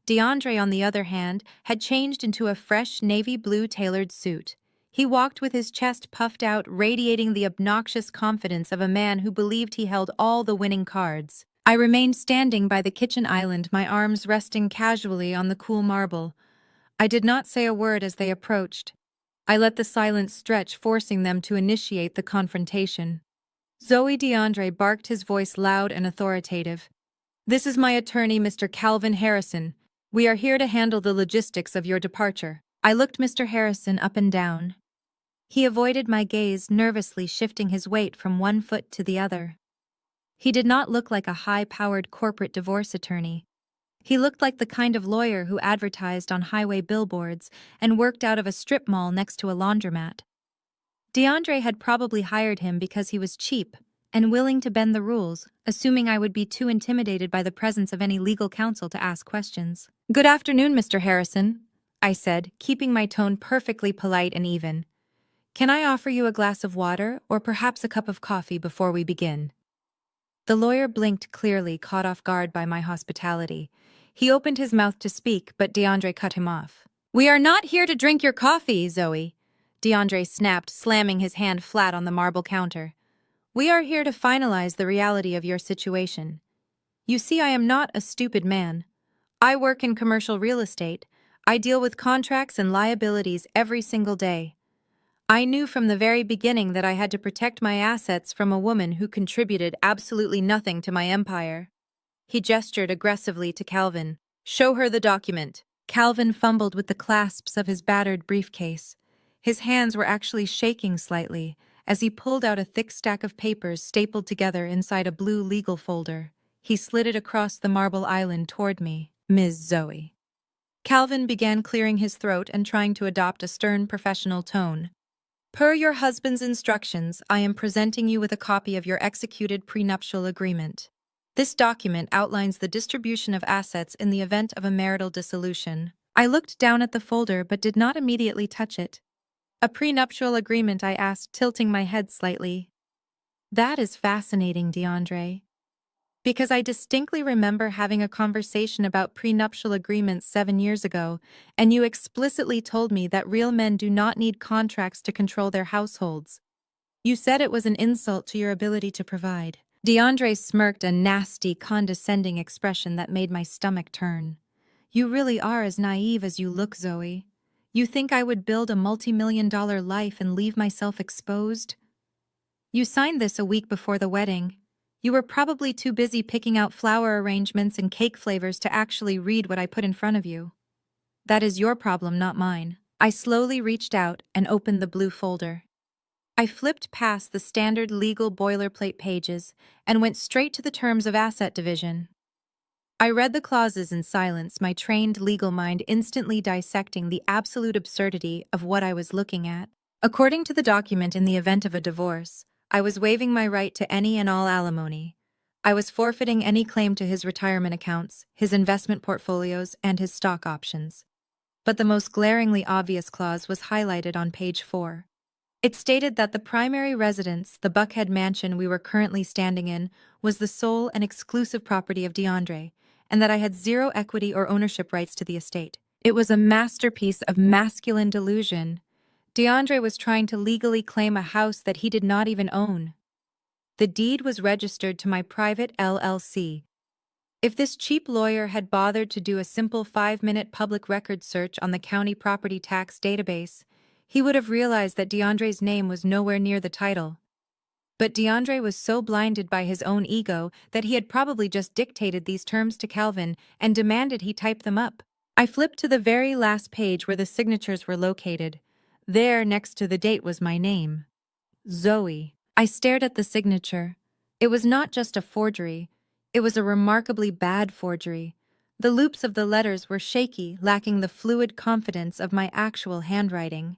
DeAndre, on the other hand, had changed into a fresh navy blue tailored suit. He walked with his chest puffed out, radiating the obnoxious confidence of a man who believed he held all the winning cards. I remained standing by the kitchen island, my arms resting casually on the cool marble. I did not say a word as they approached. I let the silence stretch, forcing them to initiate the confrontation. Zoe DeAndre barked, his voice loud and authoritative. "This is my attorney, Mr. Calvin Harrison. We are here to handle the logistics of your departure." I looked Mr. Harrison up and down. He avoided my gaze, nervously shifting his weight from one foot to the other. He did not look like a high-powered corporate divorce attorney. He looked like the kind of lawyer who advertised on highway billboards and worked out of a strip mall next to a laundromat. DeAndre had probably hired him because he was cheap and willing to bend the rules, assuming I would be too intimidated by the presence of any legal counsel to ask questions. "Good afternoon, Mr. Harrison," I said, keeping my tone perfectly polite and even. "Can I offer you a glass of water or perhaps a cup of coffee before we begin?" The lawyer blinked, clearly caught off guard by my hospitality. He opened his mouth to speak, but DeAndre cut him off. "We are not here to drink your coffee, Zoe," DeAndre snapped, slamming his hand flat on the marble counter. "We are here to finalize the reality of your situation. You see, I am not a stupid man. I work in commercial real estate. I deal with contracts and liabilities every single day. I knew from the very beginning that I had to protect my assets from a woman who contributed absolutely nothing to my empire." He gestured aggressively to Calvin. "Show her the document." Calvin fumbled with the clasps of his battered briefcase. His hands were actually shaking slightly as he pulled out a thick stack of papers stapled together inside a blue legal folder. He slid it across the marble island toward me. "Ms. Zoe." Calvin began clearing his throat and trying to adopt a stern professional tone. Per your husband's instructions, I am presenting you with a copy of your executed prenuptial agreement. This document outlines the distribution of assets in the event of a marital dissolution. I looked down at the folder but did not immediately touch it. A prenuptial agreement, I asked, tilting my head slightly. That is fascinating, DeAndre. Because I distinctly remember having a conversation about prenuptial agreements 7 years ago, and you explicitly told me that real men do not need contracts to control their households. You said it was an insult to your ability to provide. DeAndre smirked a nasty, condescending expression that made my stomach turn. You really are as naive as you look, Zoe. You think I would build a multi-million-dollar life and leave myself exposed? You signed this a week before the wedding. You were probably too busy picking out flower arrangements and cake flavors to actually read what I put in front of you. That is your problem, not mine. I slowly reached out and opened the blue folder. I flipped past the standard legal boilerplate pages and went straight to the terms of asset division. I read the clauses in silence, my trained legal mind instantly dissecting the absolute absurdity of what I was looking at. According to the document, in the event of a divorce, I was waiving my right to any and all alimony. I was forfeiting any claim to his retirement accounts, his investment portfolios, and his stock options. But the most glaringly obvious clause was highlighted on page 4. It stated that the primary residence, the Buckhead mansion we were currently standing in, was the sole and exclusive property of DeAndre, and that I had zero equity or ownership rights to the estate. It was a masterpiece of masculine delusion. DeAndre was trying to legally claim a house that he did not even own. The deed was registered to my private LLC. If this cheap lawyer had bothered to do a simple 5-minute public record search on the county property tax database, he would have realized that DeAndre's name was nowhere near the title. But DeAndre was so blinded by his own ego that he had probably just dictated these terms to Calvin and demanded he type them up. I flipped to the very last page where the signatures were located. There, next to the date, was my name. Zoe. I stared at the signature. It was not just a forgery. It was a remarkably bad forgery. The loops of the letters were shaky, lacking the fluid confidence of my actual handwriting.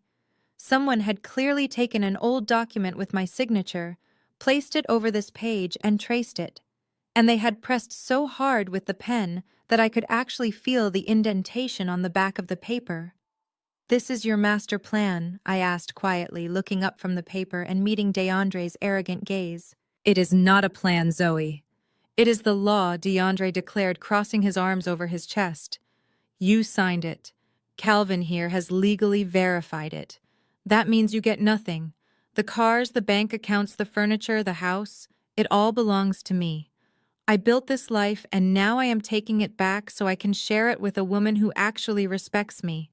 Someone had clearly taken an old document with my signature, placed it over this page, and traced it. And they had pressed so hard with the pen that I could actually feel the indentation on the back of the paper. "This is your master plan?" I asked quietly, looking up from the paper and meeting DeAndre's arrogant gaze. "It is not a plan, Zoe. It is the law," DeAndre declared, crossing his arms over his chest. "You signed it. Calvin here has legally verified it. That means you get nothing. The cars, the bank accounts, the furniture, the house, it all belongs to me. I built this life, and now I am taking it back so I can share it with a woman who actually respects me.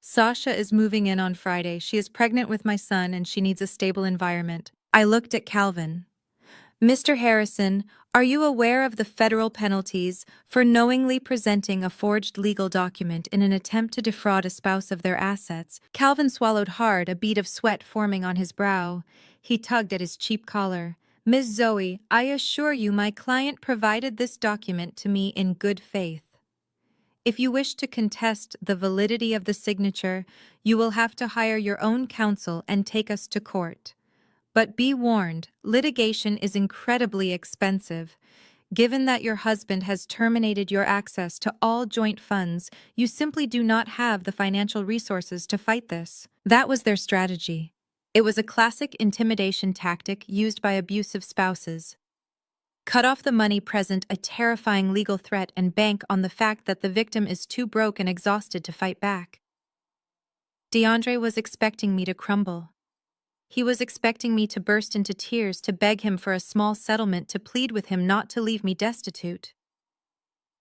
Sasha is moving in on Friday. She is pregnant with my son, and she needs a stable environment." I looked at Calvin. "Mr. Harrison, are you aware of the federal penalties for knowingly presenting a forged legal document in an attempt to defraud a spouse of their assets?" Calvin swallowed hard, a bead of sweat forming on his brow. He tugged at his cheap collar. "Ms. Zoe, I assure you my client provided this document to me in good faith. If you wish to contest the validity of the signature, you will have to hire your own counsel and take us to court. But be warned, litigation is incredibly expensive. Given that your husband has terminated your access to all joint funds, you simply do not have the financial resources to fight this." That was their strategy. It was a classic intimidation tactic used by abusive spouses. Cut off the money present, a terrifying legal threat, and bank on the fact that the victim is too broke and exhausted to fight back. DeAndre was expecting me to crumble. He was expecting me to burst into tears, to beg him for a small settlement, to plead with him not to leave me destitute.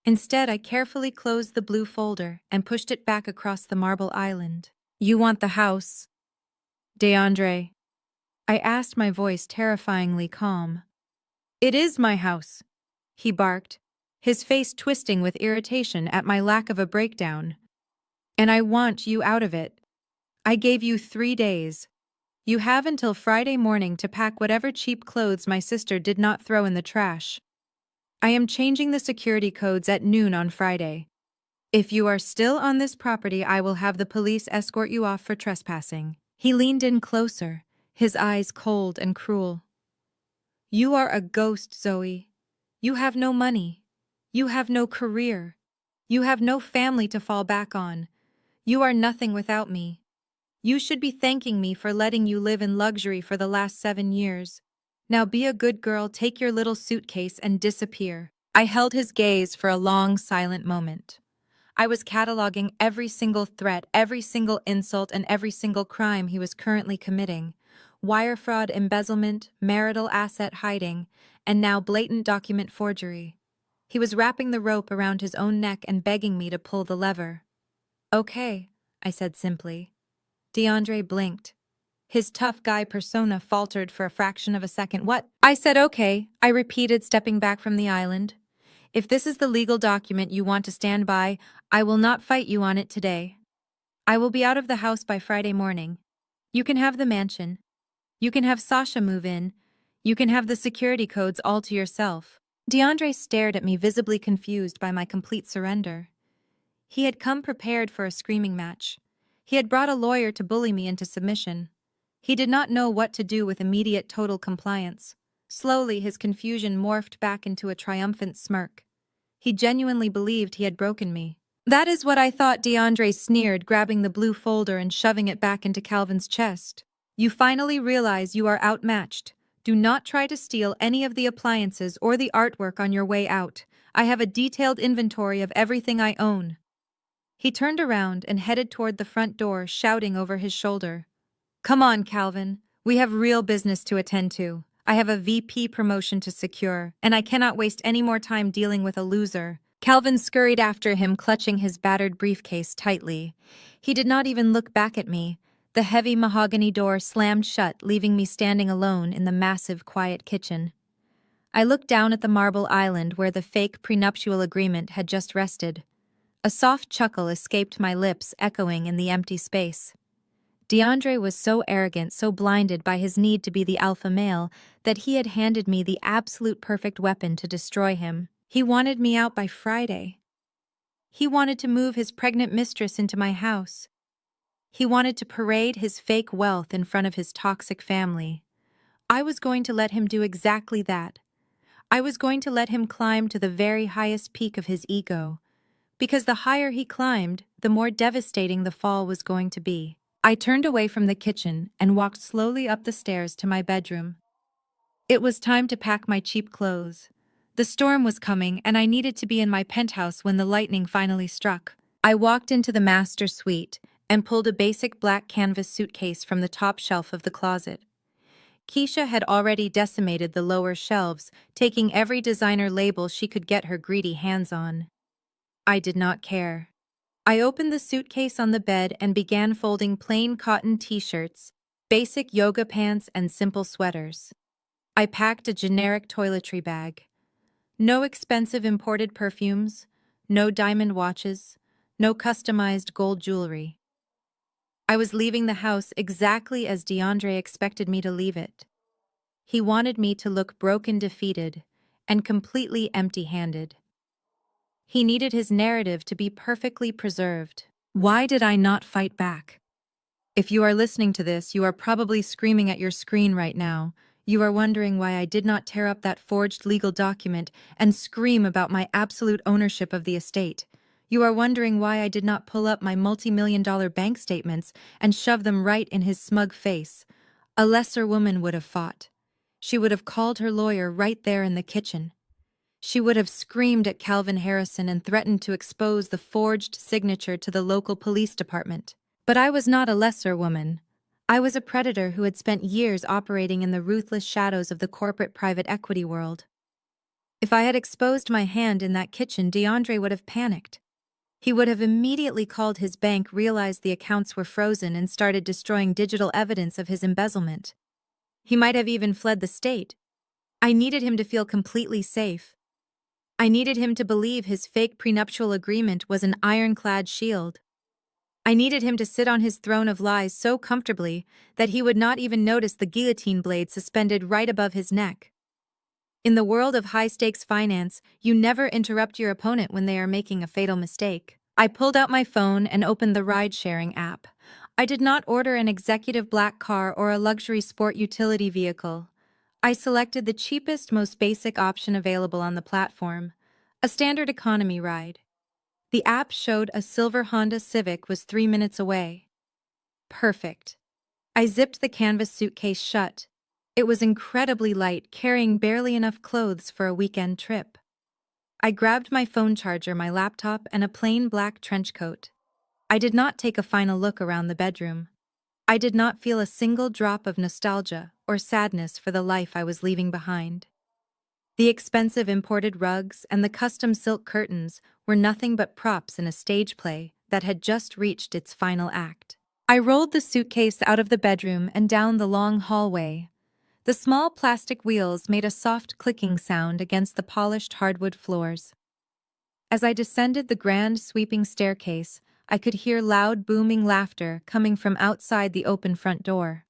Instead, I carefully closed the blue folder and pushed it back across the marble island. "You want the house, DeAndre?" I asked, my voice terrifyingly calm. "It is my house," he barked, his face twisting with irritation at my lack of a breakdown. "And I want you out of it. I gave you 3 days. You have until Friday morning to pack whatever cheap clothes my sister did not throw in the trash. I am changing the security codes at noon on Friday. If you are still on this property, I will have the police escort you off for trespassing. He leaned in closer, his eyes cold and cruel. You are a ghost, Zoe. You have no money. You have no career. You have no family to fall back on. You are nothing without me. You should be thanking me for letting you live in luxury for the last 7 years. Now be a good girl, take your little suitcase and disappear. I held his gaze for a long, silent moment. I was cataloging every single threat, every single insult, and every single crime he was currently committing. Wire fraud, embezzlement, marital asset hiding, and now blatant document forgery. He was wrapping the rope around his own neck and begging me to pull the lever. Okay, I said simply. DeAndre blinked. His tough guy persona faltered for a fraction of a second. What? I said okay, I repeated, stepping back from the island. If this is the legal document you want to stand by, I will not fight you on it today. I will be out of the house by Friday morning. You can have the mansion. You can have Sasha move in. You can have the security codes all to yourself. DeAndre stared at me, visibly confused by my complete surrender. He had come prepared for a screaming match. He had brought a lawyer to bully me into submission. He did not know what to do with immediate total compliance. Slowly, his confusion morphed back into a triumphant smirk. He genuinely believed he had broken me. That is what I thought, DeAndre sneered, grabbing the blue folder and shoving it back into Calvin's chest. You finally realize you are outmatched. Do not try to steal any of the appliances or the artwork on your way out. I have a detailed inventory of everything I own. He turned around and headed toward the front door, shouting over his shoulder. Come on, Calvin. We have real business to attend to. I have a VP promotion to secure, and I cannot waste any more time dealing with a loser. Calvin scurried after him, clutching his battered briefcase tightly. He did not even look back at me. The heavy mahogany door slammed shut, leaving me standing alone in the massive, quiet kitchen. I looked down at the marble island where the fake prenuptial agreement had just rested. A soft chuckle escaped my lips, echoing in the empty space. DeAndre was so arrogant, so blinded by his need to be the alpha male, that he had handed me the absolute perfect weapon to destroy him. He wanted me out by Friday. He wanted to move his pregnant mistress into my house. He wanted to parade his fake wealth in front of his toxic family. I was going to let him do exactly that. I was going to let him climb to the very highest peak of his ego. Because the higher he climbed, the more devastating the fall was going to be. I turned away from the kitchen and walked slowly up the stairs to my bedroom. It was time to pack my cheap clothes. The storm was coming, and I needed to be in my penthouse when the lightning finally struck. I walked into the master suite and pulled a basic black canvas suitcase from the top shelf of the closet. Keisha had already decimated the lower shelves, taking every designer label she could get her greedy hands on. I did not care. I opened the suitcase on the bed and began folding plain cotton t-shirts, basic yoga pants, and simple sweaters. I packed a generic toiletry bag. No expensive imported perfumes, no diamond watches, no customized gold jewelry. I was leaving the house exactly as DeAndre expected me to leave it. He wanted me to look broken, defeated, and completely empty-handed. He needed his narrative to be perfectly preserved. Why did I not fight back? If you are listening to this, you are probably screaming at your screen right now. You are wondering why I did not tear up that forged legal document and scream about my absolute ownership of the estate. You are wondering why I did not pull up my multi-million-dollar bank statements and shove them right in his smug face. A lesser woman would have fought. She would have called her lawyer right there in the kitchen. She would have screamed at Calvin Harrison and threatened to expose the forged signature to the local police department. But I was not a lesser woman. I was a predator who had spent years operating in the ruthless shadows of the corporate private equity world. If I had exposed my hand in that kitchen, DeAndre would have panicked. He would have immediately called his bank, realized the accounts were frozen, and started destroying digital evidence of his embezzlement. He might have even fled the state. I needed him to feel completely safe. I needed him to believe his fake prenuptial agreement was an ironclad shield. I needed him to sit on his throne of lies so comfortably that he would not even notice the guillotine blade suspended right above his neck. In the world of high-stakes finance, you never interrupt your opponent when they are making a fatal mistake. I pulled out my phone and opened the ride-sharing app. I did not order an executive black car or a luxury sport utility vehicle. I selected the cheapest, most basic option available on the platform, a standard economy ride. The app showed a silver Honda Civic was 3 minutes away. Perfect. I zipped the canvas suitcase shut. It was incredibly light, carrying barely enough clothes for a weekend trip. I grabbed my phone charger, my laptop, and a plain black trench coat. I did not take a final look around the bedroom. I did not feel a single drop of nostalgia or sadness for the life I was leaving behind. The expensive imported rugs and the custom silk curtains were nothing but props in a stage play that had just reached its final act. I rolled the suitcase out of the bedroom and down the long hallway. The small plastic wheels made a soft clicking sound against the polished hardwood floors. As I descended the grand sweeping staircase, I could hear loud booming laughter coming from outside the open front door.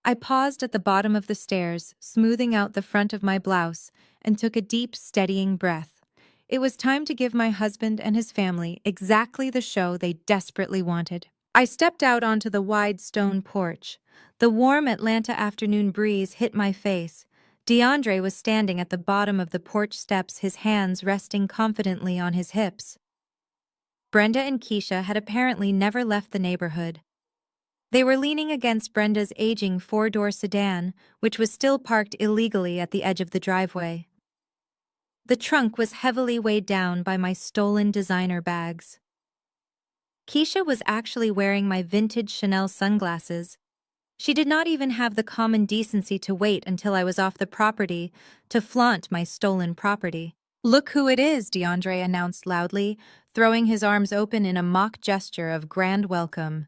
I paused at the bottom of the stairs, smoothing out the front of my blouse, and took a deep, steadying breath. It was time to give my husband and his family exactly the show they desperately wanted. I stepped out onto the wide stone porch. The warm Atlanta afternoon breeze hit my face. DeAndre was standing at the bottom of the porch steps, his hands resting confidently on his hips. Brenda and Keisha had apparently never left the neighborhood. They were leaning against Brenda's aging four-door sedan, which was still parked illegally at the edge of the driveway. The trunk was heavily weighed down by my stolen designer bags. Keisha was actually wearing my vintage Chanel sunglasses. She did not even have the common decency to wait until I was off the property to flaunt my stolen property. "Look who it is," DeAndre announced loudly, throwing his arms open in a mock gesture of grand welcome.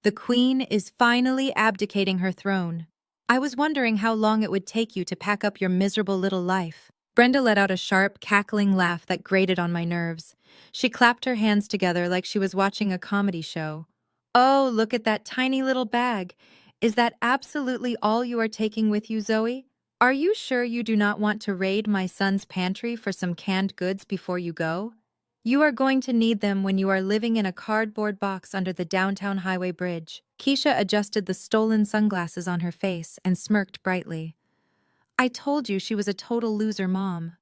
"The Queen is finally abdicating her throne. I was wondering how long it would take you to pack up your miserable little life." Brenda let out a sharp, cackling laugh that grated on my nerves. She clapped her hands together like she was watching a comedy show. "Oh, look at that tiny little bag. Is that absolutely all you are taking with you, Zoe? Are you sure you do not want to raid my son's pantry for some canned goods before you go? You are going to need them when you are living in a cardboard box under the downtown highway bridge." Keisha adjusted the stolen sunglasses on her face and smirked brightly. "I told you she was a total loser, Mom.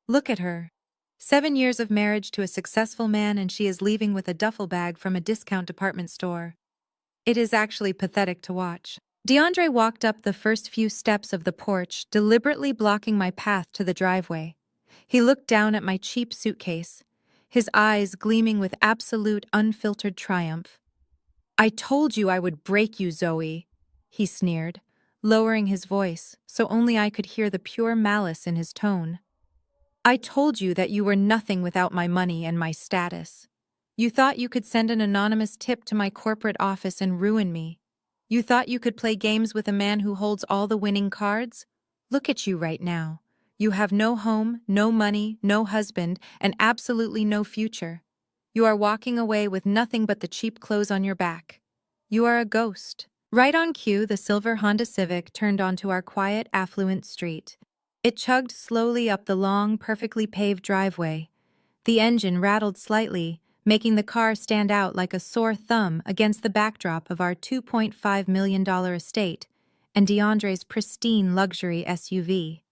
Look at her. 7 years of marriage to a successful man and she is leaving with a duffel bag from a discount department store. It is actually pathetic to watch." DeAndre walked up the first few steps of the porch, deliberately blocking my path to the driveway. He looked down at my cheap suitcase, his eyes gleaming with absolute unfiltered triumph. "I told you I would break you, Zoe," he sneered, lowering his voice so only I could hear the pure malice in his tone. "I told you that you were nothing without my money and my status. You thought you could send an anonymous tip to my corporate office and ruin me. You thought you could play games with a man who holds all the winning cards? Look at you right now. You have no home, no money, no husband, and absolutely no future. You are walking away with nothing but the cheap clothes on your back. You are a ghost." Right on cue, the silver Honda Civic turned onto our quiet, affluent street. It chugged slowly up the long, perfectly paved driveway. The engine rattled slightly, making the car stand out like a sore thumb against the backdrop of our $2.5 million estate and DeAndre's pristine luxury SUV.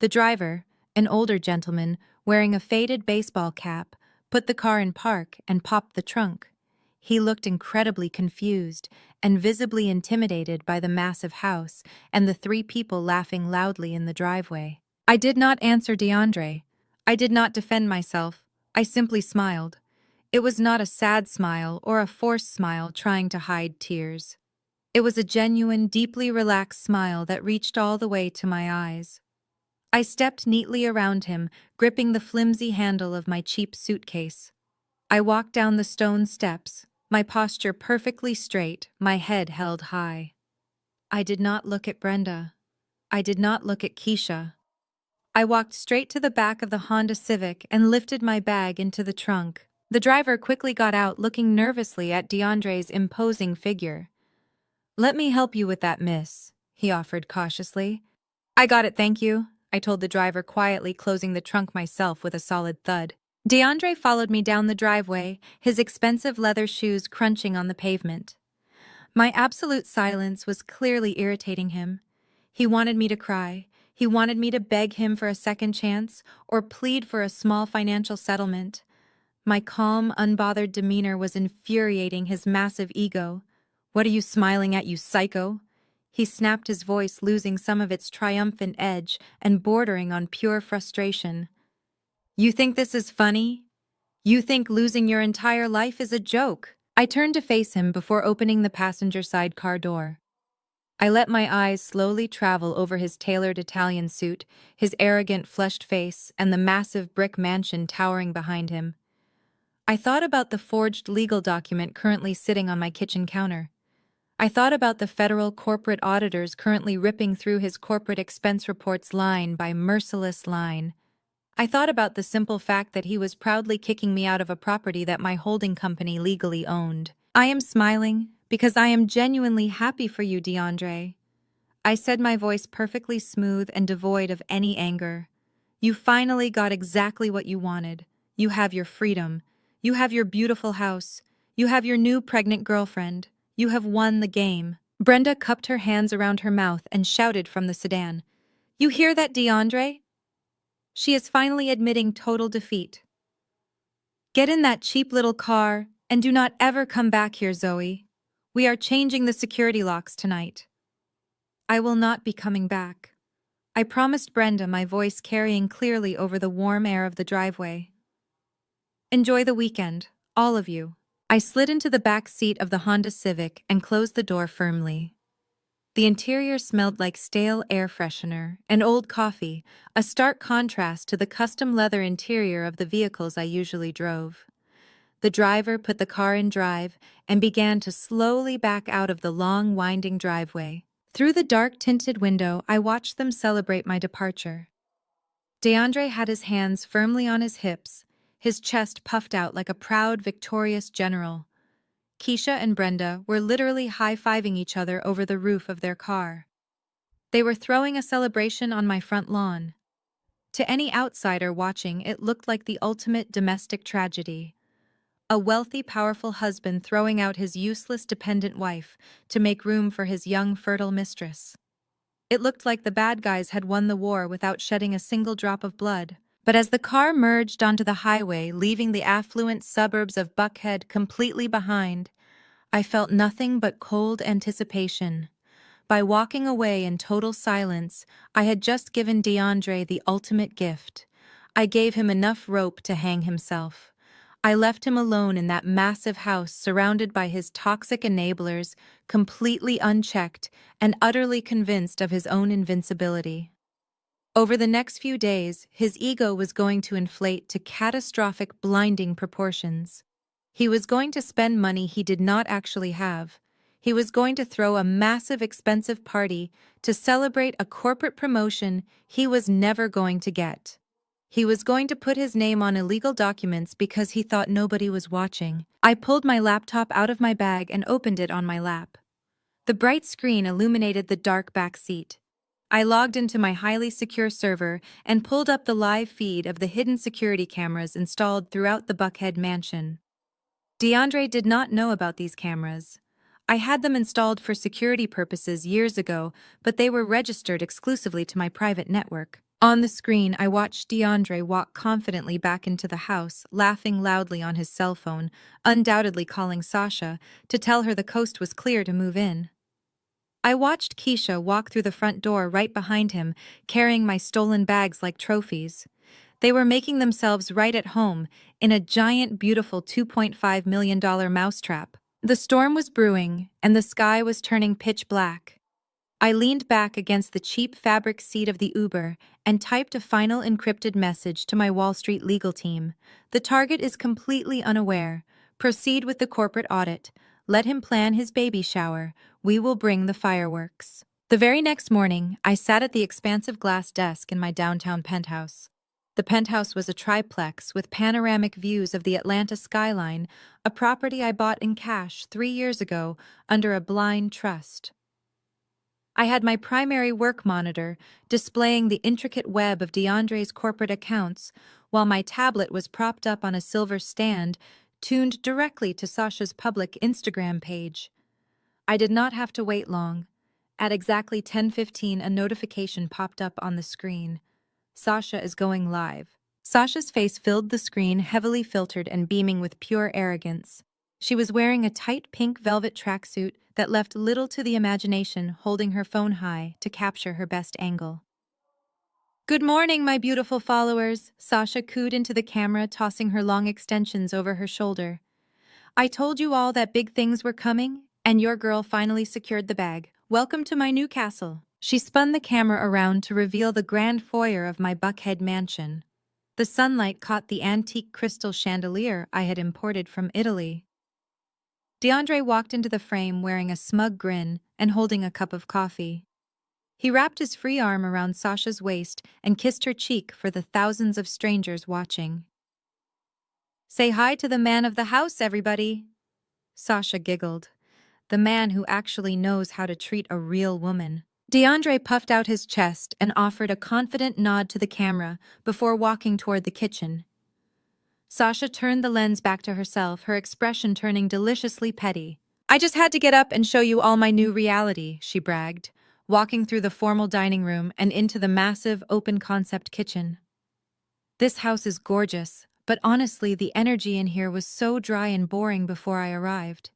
The driver, an older gentleman wearing a faded baseball cap, put the car in park and popped the trunk. He looked incredibly confused and visibly intimidated by the massive house and the three people laughing loudly in the driveway. I did not answer DeAndre. I did not defend myself. I simply smiled. It was not a sad smile or a forced smile trying to hide tears. It was a genuine, deeply relaxed smile that reached all the way to my eyes. I stepped neatly around him, gripping the flimsy handle of my cheap suitcase. I walked down the stone steps, my posture perfectly straight, my head held high. I did not look at Brenda. I did not look at Keisha. I walked straight to the back of the Honda Civic and lifted my bag into the trunk. The driver quickly got out, looking nervously at DeAndre's imposing figure. "Let me help you with that, miss," he offered cautiously. "I got it, thank you," I told the driver quietly, closing the trunk myself with a solid thud. DeAndre followed me down the driveway, his expensive leather shoes crunching on the pavement. My absolute silence was clearly irritating him. He wanted me to cry. He wanted me to beg him for a second chance or plead for a small financial settlement. My calm, unbothered demeanor was infuriating his massive ego. "What are you smiling at, you psycho?" He snapped, his voice losing some of its triumphant edge and bordering on pure frustration. "You think this is funny? You think losing your entire life is a joke?" I turned to face him before opening the passenger side car door. I let my eyes slowly travel over his tailored Italian suit, his arrogant, flushed face, and the massive brick mansion towering behind him. I thought about the forged legal document currently sitting on my kitchen counter. I thought about the federal corporate auditors currently ripping through his corporate expense reports line by merciless line. I thought about the simple fact that he was proudly kicking me out of a property that my holding company legally owned. "I am smiling because I am genuinely happy for you, DeAndre," I said, my voice perfectly smooth and devoid of any anger. "You finally got exactly what you wanted. You have your freedom. You have your beautiful house. You have your new pregnant girlfriend. You have won the game." Brenda cupped her hands around her mouth and shouted from the sedan, "You hear that, DeAndre? She is finally admitting total defeat. Get in that cheap little car and do not ever come back here, Zoe. We are changing the security locks tonight." "I will not be coming back," I promised Brenda, my voice carrying clearly over the warm air of the driveway. "Enjoy the weekend, all of you." I slid into the back seat of the Honda Civic and closed the door firmly. The interior smelled like stale air freshener and old coffee, a stark contrast to the custom leather interior of the vehicles I usually drove. The driver put the car in drive and began to slowly back out of the long, winding driveway. Through the dark tinted window, I watched them celebrate my departure. DeAndre had his hands firmly on his hips, his chest puffed out like a proud, victorious general. Keisha and Brenda were literally high-fiving each other over the roof of their car. They were throwing a celebration on my front lawn. To any outsider watching, it looked like the ultimate domestic tragedy. A wealthy, powerful husband throwing out his useless, dependent wife to make room for his young, fertile mistress. It looked like the bad guys had won the war without shedding a single drop of blood. But as the car merged onto the highway, leaving the affluent suburbs of Buckhead completely behind, I felt nothing but cold anticipation. By walking away in total silence, I had just given DeAndre the ultimate gift. I gave him enough rope to hang himself. I left him alone in that massive house surrounded by his toxic enablers, completely unchecked and utterly convinced of his own invincibility. Over the next few days, his ego was going to inflate to catastrophic, blinding proportions. He was going to spend money he did not actually have. He was going to throw a massive, expensive party to celebrate a corporate promotion he was never going to get. He was going to put his name on illegal documents because he thought nobody was watching. I pulled my laptop out of my bag and opened it on my lap. The bright screen illuminated the dark back seat. I logged into my highly secure server and pulled up the live feed of the hidden security cameras installed throughout the Buckhead mansion. DeAndre did not know about these cameras. I had them installed for security purposes years ago, but they were registered exclusively to my private network. On the screen, I watched DeAndre walk confidently back into the house, laughing loudly on his cell phone, undoubtedly calling Sasha to tell her the coast was clear to move in. I watched Keisha walk through the front door right behind him, carrying my stolen bags like trophies. They were making themselves right at home in a giant, beautiful $2.5 million mousetrap. The storm was brewing, and the sky was turning pitch black. I leaned back against the cheap fabric seat of the Uber and typed a final encrypted message to my Wall Street legal team. "The target is completely unaware. Proceed with the corporate audit. Let him plan his baby shower. We will bring the fireworks." The very next morning, I sat at the expansive glass desk in my downtown penthouse. The penthouse was a triplex with panoramic views of the Atlanta skyline, a property I bought in cash 3 years ago under a blind trust. I had my primary work monitor displaying the intricate web of DeAndre's corporate accounts, while my tablet was propped up on a silver stand, tuned directly to Sasha's public Instagram page. I did not have to wait long. At exactly 10:15, a notification popped up on the screen. Sasha is going live. Sasha's face filled the screen, heavily filtered and beaming with pure arrogance. She was wearing a tight pink velvet tracksuit that left little to the imagination, holding her phone high to capture her best angle. "Good morning, my beautiful followers," Sasha cooed into the camera, tossing her long extensions over her shoulder. "I told you all that big things were coming, and your girl finally secured the bag. Welcome to my new castle." She spun the camera around to reveal the grand foyer of my Buckhead mansion. The sunlight caught the antique crystal chandelier I had imported from Italy. DeAndre walked into the frame wearing a smug grin and holding a cup of coffee. He wrapped his free arm around Sasha's waist and kissed her cheek for the thousands of strangers watching. "Say hi to the man of the house, everybody." Sasha giggled. The man who actually knows how to treat a real woman. DeAndre puffed out his chest and offered a confident nod to the camera before walking toward the kitchen. Sasha turned the lens back to herself, her expression turning deliciously petty. "I just had to get up and show you all my new reality," she bragged, walking through the formal dining room and into the massive, open-concept kitchen. "This house is gorgeous, but honestly, the energy in here was so dry and boring before I arrived.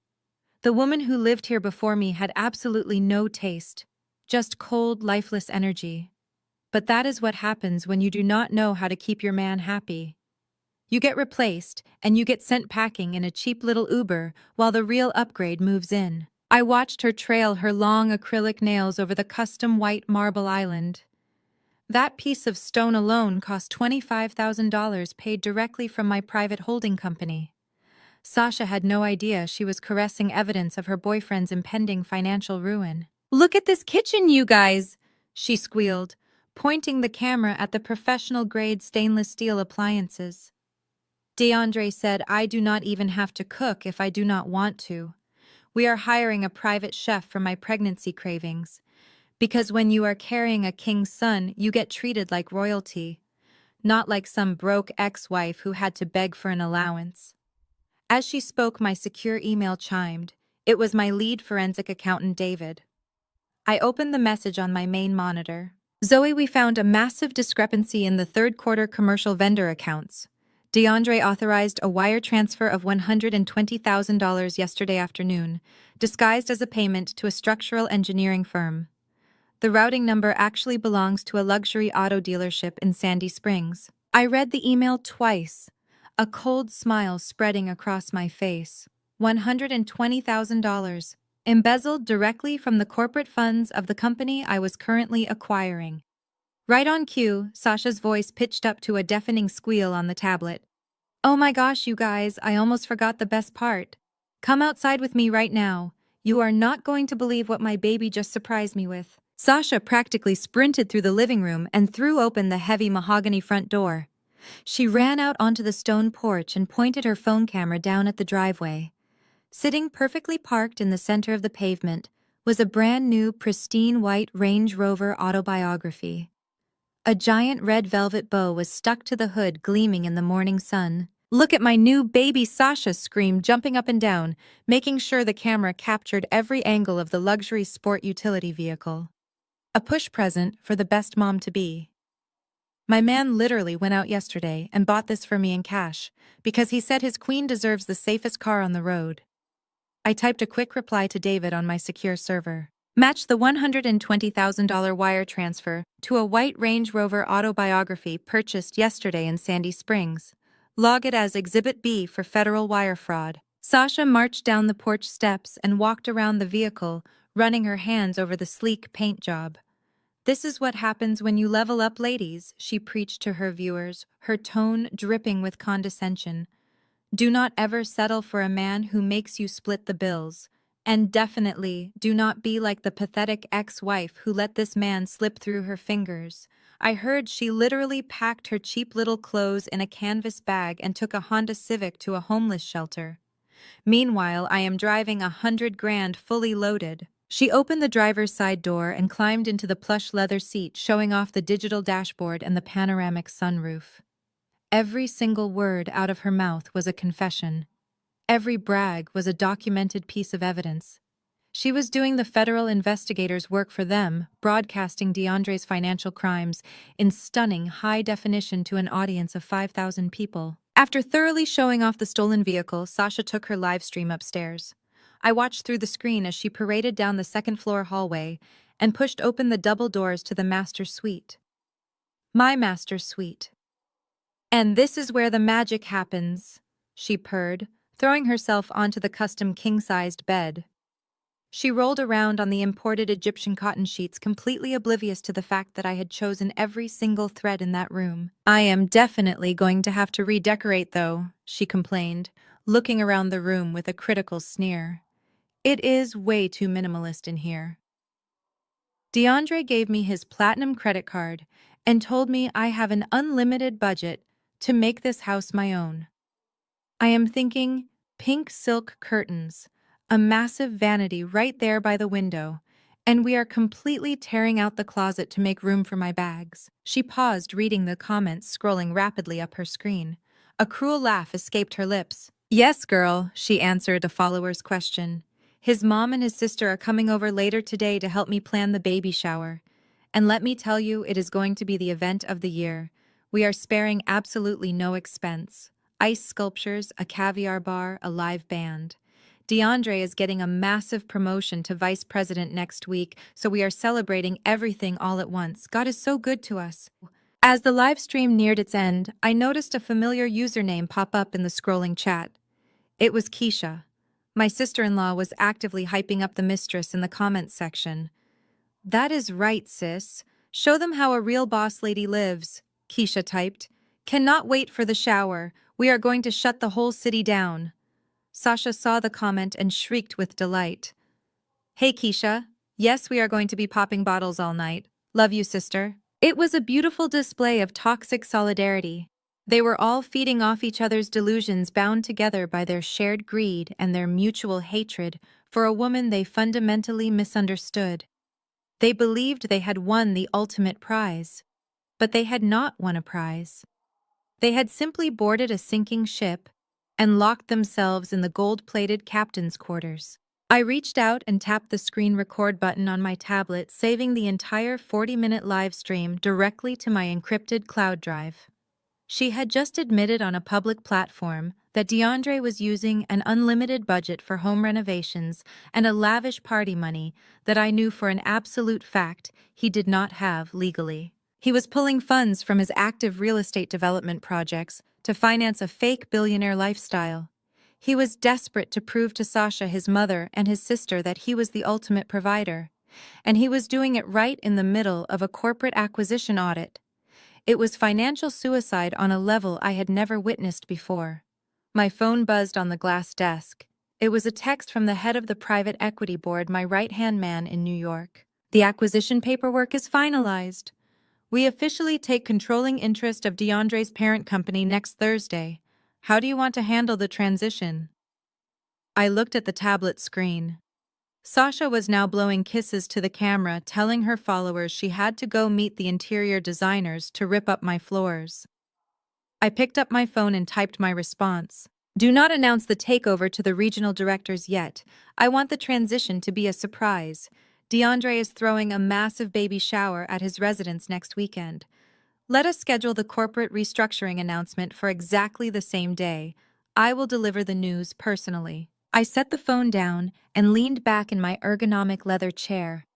The woman who lived here before me had absolutely no taste, just cold, lifeless energy. But that is what happens when you do not know how to keep your man happy. You get replaced, and you get sent packing in a cheap little Uber while the real upgrade moves in." I watched her trail her long acrylic nails over the custom white marble island. That piece of stone alone cost $25,000 paid directly from my private holding company. Sasha had no idea she was caressing evidence of her boyfriend's impending financial ruin. "Look at this kitchen, you guys!" she squealed, pointing the camera at the professional-grade stainless steel appliances. DeAndre said, "I do not even have to cook if I do not want to. We are hiring a private chef for my pregnancy cravings. Because when you are carrying a king's son, you get treated like royalty, not like some broke ex-wife who had to beg for an allowance." As she spoke, my secure email chimed. It was my lead forensic accountant, David. I opened the message on my main monitor. "Zoe, we found a massive discrepancy in the third quarter commercial vendor accounts. DeAndre authorized a wire transfer of $120,000 yesterday afternoon, disguised as a payment to a structural engineering firm. The routing number actually belongs to a luxury auto dealership in Sandy Springs." I read the email twice, a cold smile spreading across my face. $120,000, embezzled directly from the corporate funds of the company I was currently acquiring. Right on cue, Sasha's voice pitched up to a deafening squeal on the tablet. "Oh my gosh, you guys, I almost forgot the best part. Come outside with me right now. You are not going to believe what my baby just surprised me with." Sasha practically sprinted through the living room and threw open the heavy mahogany front door. She ran out onto the stone porch and pointed her phone camera down at the driveway. Sitting perfectly parked in the center of the pavement was a brand new, pristine white Range Rover autobiography. A giant red velvet bow was stuck to the hood, gleaming in the morning sun. "Look at my new baby," Sasha screamed, jumping up and down, making sure the camera captured every angle of the luxury sport utility vehicle. A push present for the best mom-to-be. "My man literally went out yesterday and bought this for me in cash, because he said his queen deserves the safest car on the road." I typed a quick reply to David on my secure server. "Match the $120,000 wire transfer to a white Range Rover autobiography purchased yesterday in Sandy Springs. Log it as Exhibit B for federal wire fraud." Sasha marched down the porch steps and walked around the vehicle, running her hands over the sleek paint job. "This is what happens when you level up, ladies," she preached to her viewers, her tone dripping with condescension. "Do not ever settle for a man who makes you split the bills. And definitely do not be like the pathetic ex-wife who let this man slip through her fingers. I heard she literally packed her cheap little clothes in a canvas bag and took a Honda Civic to a homeless shelter. Meanwhile, I am driving $100,000 fully loaded." She opened the driver's side door and climbed into the plush leather seat, showing off the digital dashboard and the panoramic sunroof. Every single word out of her mouth was a confession. Every brag was a documented piece of evidence. She was doing the federal investigators' work for them, broadcasting DeAndre's financial crimes in stunning high definition to an audience of 5,000 people. After thoroughly showing off the stolen vehicle, Sasha took her live stream upstairs. I watched through the screen as she paraded down the second-floor hallway and pushed open the double doors to the master suite. My master suite. "And this is where the magic happens," she purred, throwing herself onto the custom king-sized bed. She rolled around on the imported Egyptian cotton sheets, completely oblivious to the fact that I had chosen every single thread in that room. "I am definitely going to have to redecorate, though," she complained, looking around the room with a critical sneer. "It is way too minimalist in here." DeAndre gave me his platinum credit card and told me I have an unlimited budget to make this house my own. I am thinking pink silk curtains, a massive vanity right there by the window, and we are completely tearing out the closet to make room for my bags. She paused, reading the comments scrolling rapidly up her screen. A cruel laugh escaped her lips. "Yes, girl," she answered a follower's question. "His mom and his sister are coming over later today to help me plan the baby shower. And let me tell you, it is going to be the event of the year. We are sparing absolutely no expense. Ice sculptures, a caviar bar, a live band. DeAndre is getting a massive promotion to vice president next week, so we are celebrating everything all at once. God is so good to us." As the live stream neared its end, I noticed a familiar username pop up in the scrolling chat. It was Keisha. My sister-in-law was actively hyping up the mistress in the comments section. "That is right, sis. Show them how a real boss lady lives," Keisha typed. "Cannot wait for the shower. We are going to shut the whole city down." Sasha saw the comment and shrieked with delight. "Hey, Keisha. Yes, we are going to be popping bottles all night. Love you, sister." It was a beautiful display of toxic solidarity. They were all feeding off each other's delusions, bound together by their shared greed and their mutual hatred for a woman they fundamentally misunderstood. They believed they had won the ultimate prize, but they had not won a prize. They had simply boarded a sinking ship and locked themselves in the gold-plated captain's quarters. I reached out and tapped the screen record button on my tablet, saving the entire 40-minute live stream directly to my encrypted cloud drive. She had just admitted on a public platform that DeAndre was using an unlimited budget for home renovations and a lavish party money that I knew for an absolute fact he did not have legally. He was pulling funds from his active real estate development projects to finance a fake billionaire lifestyle. He was desperate to prove to Sasha, his mother, and his sister that he was the ultimate provider. And he was doing it right in the middle of a corporate acquisition audit. It was financial suicide on a level I had never witnessed before. My phone buzzed on the glass desk. It was a text from the head of the private equity board, my right-hand man in New York. "The acquisition paperwork is finalized. We officially take controlling interest of DeAndre's parent company next Thursday. How do you want to handle the transition?" I looked at the tablet screen. Sasha was now blowing kisses to the camera, telling her followers she had to go meet the interior designers to rip up my floors. I picked up my phone and typed my response. "Do not announce the takeover to the regional directors yet. I want the transition to be a surprise. DeAndre is throwing a massive baby shower at his residence next weekend. Let us schedule the corporate restructuring announcement for exactly the same day. I will deliver the news personally." I set the phone down and leaned back in my ergonomic leather chair.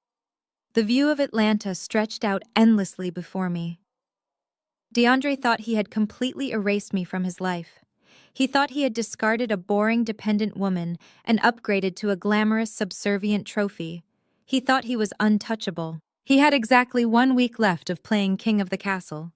The view of Atlanta stretched out endlessly before me. DeAndre thought he had completely erased me from his life. He thought he had discarded a boring, dependent woman and upgraded to a glamorous, subservient trophy. He thought he was untouchable. He had exactly 1 week left of playing king of the castle.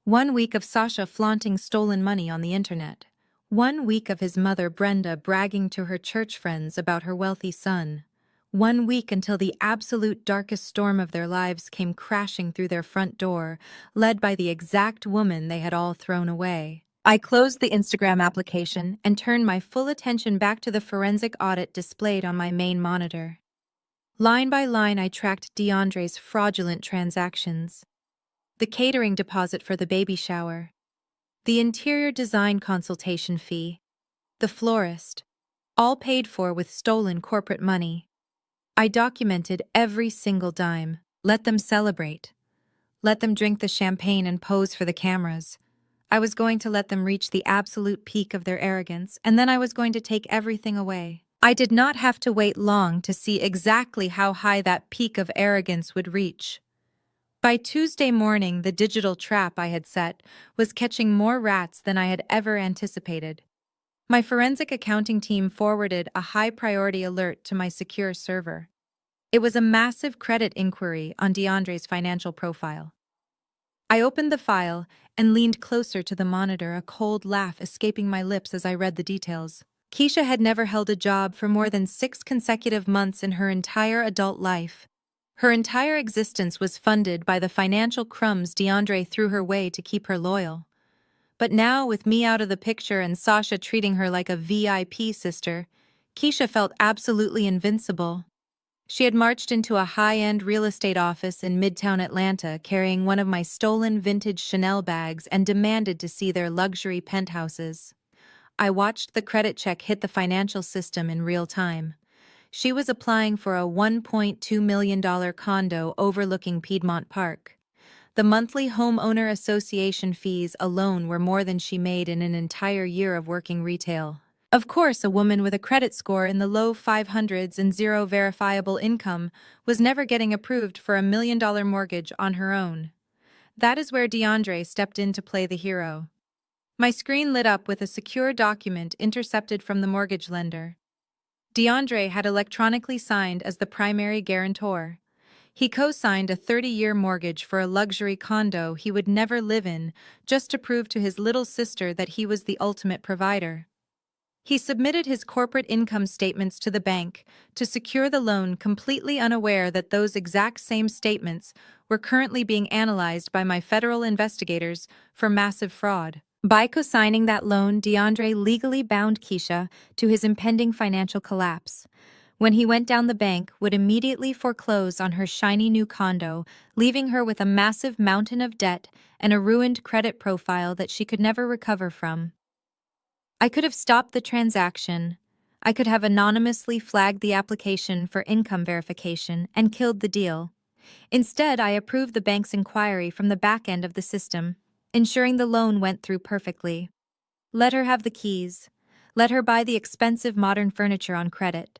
1 week of Sasha flaunting stolen money on the internet. 1 week of his mother, Brenda, bragging to her church friends about her wealthy son. 1 week until the absolute darkest storm of their lives came crashing through their front door, led by the exact woman they had all thrown away. I closed the Instagram application and turned my full attention back to the forensic audit displayed on my main monitor. Line by line, I tracked DeAndre's fraudulent transactions. The catering deposit for the baby shower. the interior design consultation fee, the florist, all paid for with stolen corporate money. I documented every single dime. Let them celebrate. Let them drink the champagne and pose for the cameras. I was going to let them reach the absolute peak of their arrogance, and then I was going to take everything away. I did not have to wait long to see exactly how high that peak of arrogance would reach. By Tuesday morning, the digital trap I had set was catching more rats than I had ever anticipated. My forensic accounting team forwarded a high-priority alert to my secure server. It was a massive credit inquiry on DeAndre's financial profile. I opened the file and leaned closer to the monitor, a cold laugh escaping my lips as I read the details. Keisha had never held a job for more than 6 consecutive months in her entire adult life. Her entire existence was funded by the financial crumbs DeAndre threw her way to keep her loyal. But now, with me out of the picture and Sasha treating her like a VIP sister, Keisha felt absolutely invincible. She had marched into a high-end real estate office in Midtown Atlanta carrying one of my stolen vintage Chanel bags and demanded to see their luxury penthouses. I watched the credit check hit the financial system in real time. She was applying for a $1.2 million condo overlooking Piedmont Park. The monthly homeowner association fees alone were more than she made in an entire year of working retail. Of course, a woman with a credit score in the low 500s and zero verifiable income was never getting approved for a $1 million mortgage on her own. That is where DeAndre stepped in to play the hero. My screen lit up with a secure document intercepted from the mortgage lender. DeAndre had electronically signed as the primary guarantor. He co-signed a 30-year mortgage for a luxury condo he would never live in, just to prove to his little sister that he was the ultimate provider. He submitted his corporate income statements to the bank to secure the loan, completely unaware that those exact same statements were currently being analyzed by my federal investigators for massive fraud. By co-signing that loan, DeAndre legally bound Keisha to his impending financial collapse. When he went down, the bank would immediately foreclose on her shiny new condo, leaving her with a massive mountain of debt and a ruined credit profile that she could never recover from. I could have stopped the transaction. I could have anonymously flagged the application for income verification and killed the deal. Instead, I approved the bank's inquiry from the back end of the system, ensuring the loan went through perfectly. Let her have the keys. Let her buy the expensive modern furniture on credit.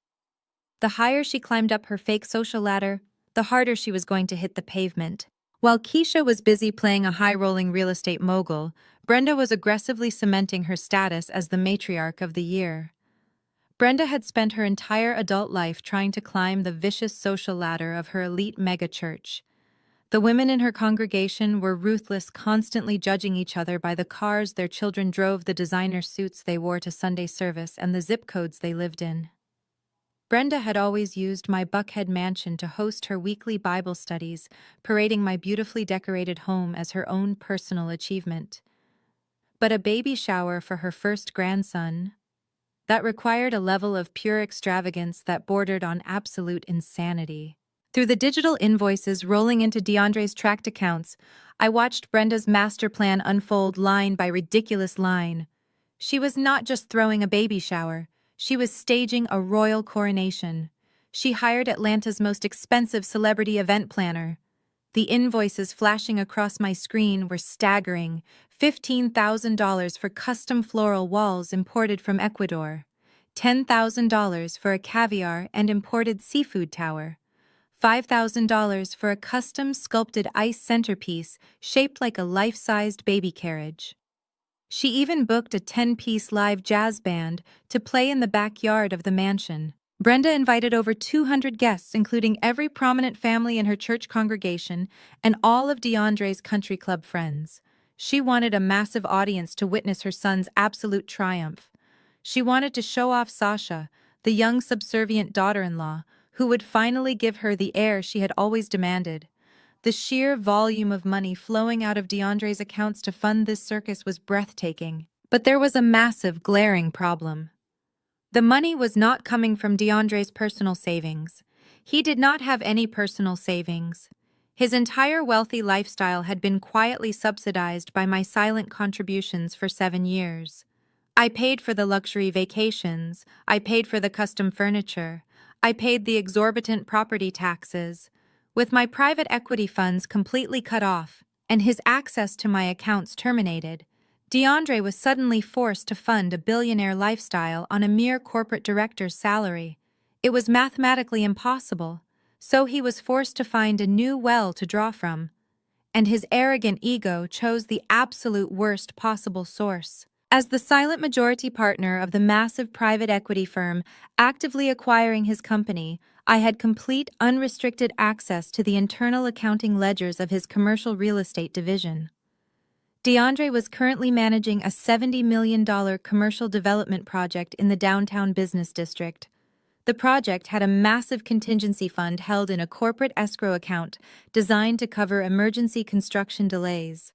The higher she climbed up her fake social ladder, the harder she was going to hit the pavement. While Keisha was busy playing a high-rolling real estate mogul, Brenda was aggressively cementing her status as the matriarch of the year. Brenda had spent her entire adult life trying to climb the vicious social ladder of her elite mega-church. The women in her congregation were ruthless, constantly judging each other by the cars their children drove, the designer suits they wore to Sunday service, and the zip codes they lived in. Brenda had always used my Buckhead mansion to host her weekly Bible studies, parading my beautifully decorated home as her own personal achievement. But a baby shower for her first grandson, that required a level of pure extravagance that bordered on absolute insanity. Through the digital invoices rolling into DeAndre's tracked accounts, I watched Brenda's master plan unfold line by ridiculous line. She was not just throwing a baby shower. She was staging a royal coronation. She hired Atlanta's most expensive celebrity event planner. The invoices flashing across my screen were staggering. $15,000 for custom floral walls imported from Ecuador. $10,000 for a caviar and imported seafood tower. $5,000 for a custom sculpted ice centerpiece shaped like a life-sized baby carriage. She even booked a 10-piece live jazz band to play in the backyard of the mansion. Brenda invited over 200 guests, including every prominent family in her church congregation and all of DeAndre's country club friends. She wanted a massive audience to witness her son's absolute triumph. She wanted to show off Sasha, the young subservient daughter-in-law, who would finally give her the heir she had always demanded. The sheer volume of money flowing out of DeAndre's accounts to fund this circus was breathtaking. But there was a massive, glaring problem. The money was not coming from DeAndre's personal savings. He did not have any personal savings. His entire wealthy lifestyle had been quietly subsidized by my silent contributions for 7 years. I paid for the luxury vacations, I paid for the custom furniture, I paid the exorbitant property taxes. With my private equity funds completely cut off and his access to my accounts terminated, DeAndre was suddenly forced to fund a billionaire lifestyle on a mere corporate director's salary. It was mathematically impossible, so he was forced to find a new well to draw from, and his arrogant ego chose the absolute worst possible source. As the silent majority partner of the massive private equity firm actively acquiring his company, I had complete, unrestricted access to the internal accounting ledgers of his commercial real estate division. DeAndre was currently managing a $70 million commercial development project in the downtown business district. The project had a massive contingency fund held in a corporate escrow account designed to cover emergency construction delays.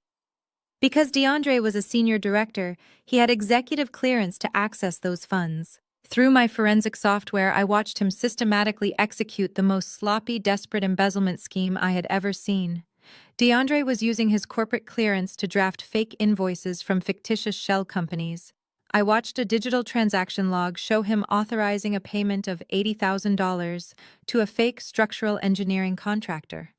Because DeAndre was a senior director, he had executive clearance to access those funds. Through my forensic software, I watched him systematically execute the most sloppy, desperate embezzlement scheme I had ever seen. DeAndre was using his corporate clearance to draft fake invoices from fictitious shell companies. I watched a digital transaction log show him authorizing a payment of $80,000 to a fake structural engineering contractor.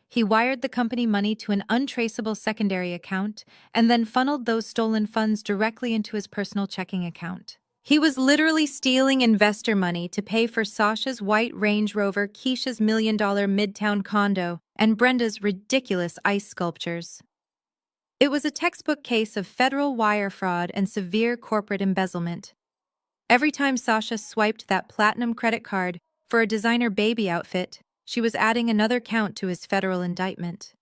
He wired the company money to an untraceable secondary account and then funneled those stolen funds directly into his personal checking account. He was literally stealing investor money to pay for Sasha's white Range Rover, Keisha's $1 million Midtown condo, and Brenda's ridiculous ice sculptures. It was a textbook case of federal wire fraud and severe corporate embezzlement. Every time Sasha swiped that platinum credit card for a designer baby outfit, she was adding another count to his federal indictment.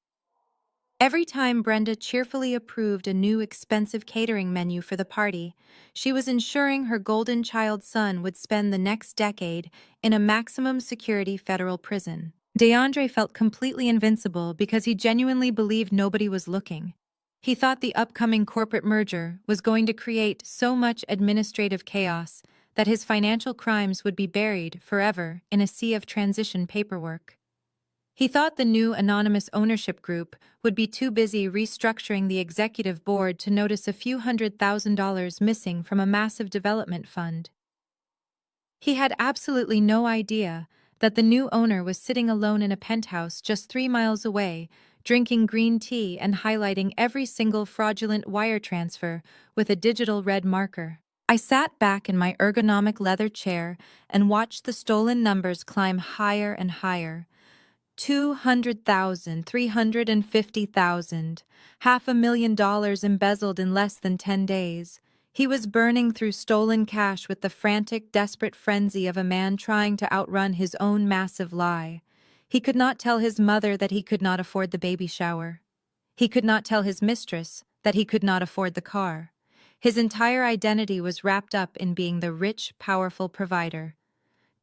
Every time Brenda cheerfully approved a new expensive catering menu for the party, she was ensuring her golden child son would spend the next decade in a maximum security federal prison. DeAndre felt completely invincible because he genuinely believed nobody was looking. He thought the upcoming corporate merger was going to create so much administrative chaos that his financial crimes would be buried forever in a sea of transition paperwork. He thought the new anonymous ownership group would be too busy restructuring the executive board to notice a few $100,000 missing from a massive development fund. He had absolutely no idea that the new owner was sitting alone in a penthouse just 3 miles away, drinking green tea and highlighting every single fraudulent wire transfer with a digital red marker. I sat back in my ergonomic leather chair and watched the stolen numbers climb higher and higher. 200,000, 350,000, $500,000 embezzled in less than 10 days. He was burning through stolen cash with the frantic, desperate frenzy of a man trying to outrun his own massive lie. He could not tell his mother that he could not afford the baby shower. He could not tell his mistress that he could not afford the car. His entire identity was wrapped up in being the rich, powerful provider.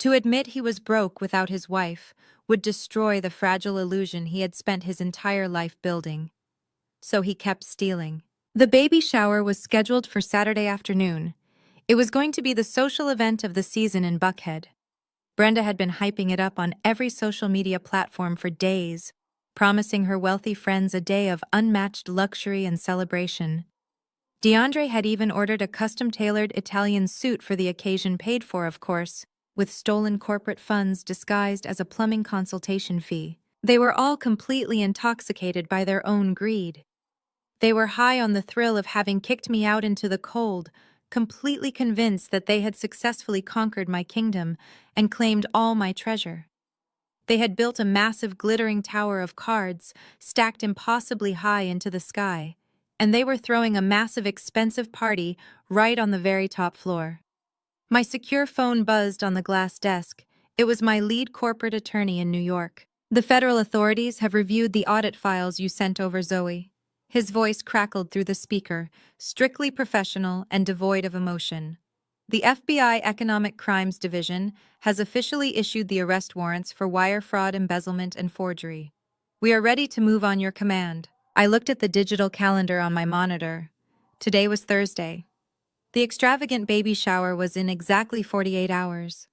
To admit he was broke without his wife would destroy the fragile illusion he had spent his entire life building. So he kept stealing. The baby shower was scheduled for Saturday afternoon. It was going to be the social event of the season in Buckhead. Brenda had been hyping it up on every social media platform for days, promising her wealthy friends a day of unmatched luxury and celebration. DeAndre had even ordered a custom-tailored Italian suit for the occasion, paid for, of course, with stolen corporate funds disguised as a plumbing consultation fee. They were all completely intoxicated by their own greed. They were high on the thrill of having kicked me out into the cold, completely convinced that they had successfully conquered my kingdom and claimed all my treasure. They had built a massive glittering tower of cards, stacked impossibly high into the sky, and they were throwing a massive expensive party right on the very top floor. My secure phone buzzed on the glass desk. It was my lead corporate attorney in New York. "The federal authorities have reviewed the audit files you sent over, Zoe." His voice crackled through the speaker, strictly professional and devoid of emotion. "The FBI Economic Crimes Division has officially issued the arrest warrants for wire fraud, embezzlement, and forgery. We are ready to move on your command." I looked at the digital calendar on my monitor. Today was Thursday. The extravagant baby shower was in exactly 48 hours.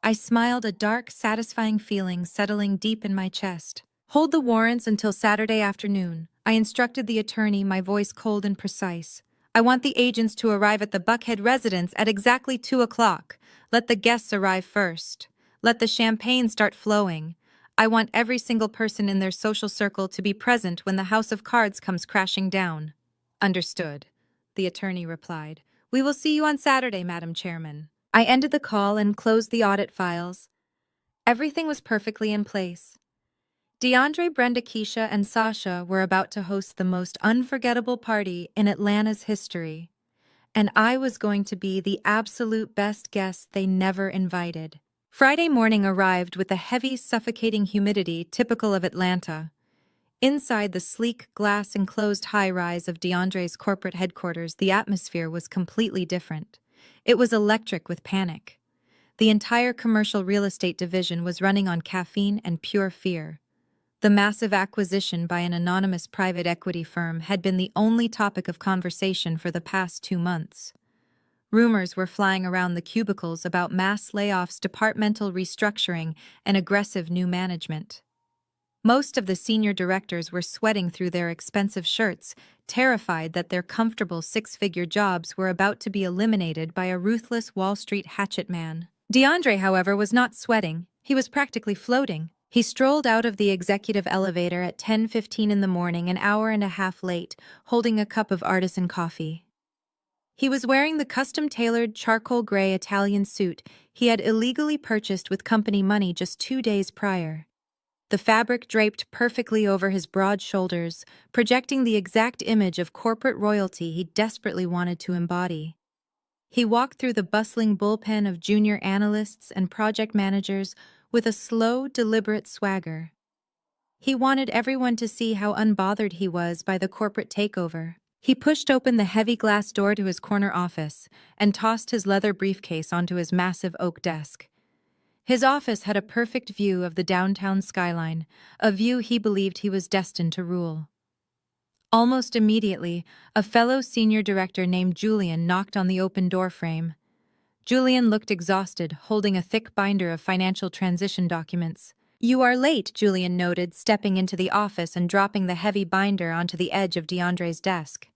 I smiled, a dark, satisfying feeling settling deep in my chest. Hold the warrants until Saturday afternoon. I instructed the attorney, my voice cold and precise. I want the agents to arrive at the Buckhead residence at exactly 2 o'clock. Let the guests arrive first. Let the champagne start flowing. I want every single person in their social circle to be present when the house of cards comes crashing down. Understood, the attorney replied. We will see you on Saturday, Madam Chairman. I ended the call and closed the audit files. Everything was perfectly in place. DeAndre, Brenda, Keisha, and Sasha were about to host the most unforgettable party in Atlanta's history, and I was going to be the absolute best guest they never invited. Friday morning arrived with the heavy, suffocating humidity typical of Atlanta. Inside the sleek, glass-enclosed high-rise of DeAndre's corporate headquarters, the atmosphere was completely different. It was electric with panic. The entire commercial real estate division was running on caffeine and pure fear. The massive acquisition by an anonymous private equity firm had been the only topic of conversation for the past 2 months. Rumors were flying around the cubicles about mass layoffs, departmental restructuring, and aggressive new management. Most of the senior directors were sweating through their expensive shirts, terrified that their comfortable six-figure jobs were about to be eliminated by a ruthless Wall Street hatchet man. DeAndre, however, was not sweating. He was practically floating. He strolled out of the executive elevator at 10:15 in the morning, an hour and a half late, holding a cup of artisan coffee. He was wearing the custom-tailored charcoal gray Italian suit he had illegally purchased with company money just 2 days prior. The fabric draped perfectly over his broad shoulders, projecting the exact image of corporate royalty he desperately wanted to embody. He walked through the bustling bullpen of junior analysts and project managers with a slow, deliberate swagger. He wanted everyone to see how unbothered he was by the corporate takeover. He pushed open the heavy glass door to his corner office and tossed his leather briefcase onto his massive oak desk. His office had a perfect view of the downtown skyline, a view he believed he was destined to rule. Almost immediately, a fellow senior director named Julian knocked on the open door frame. Julian looked exhausted, holding a thick binder of financial transition documents. "You are late," Julian noted, stepping into the office and dropping the heavy binder onto the edge of DeAndre's desk.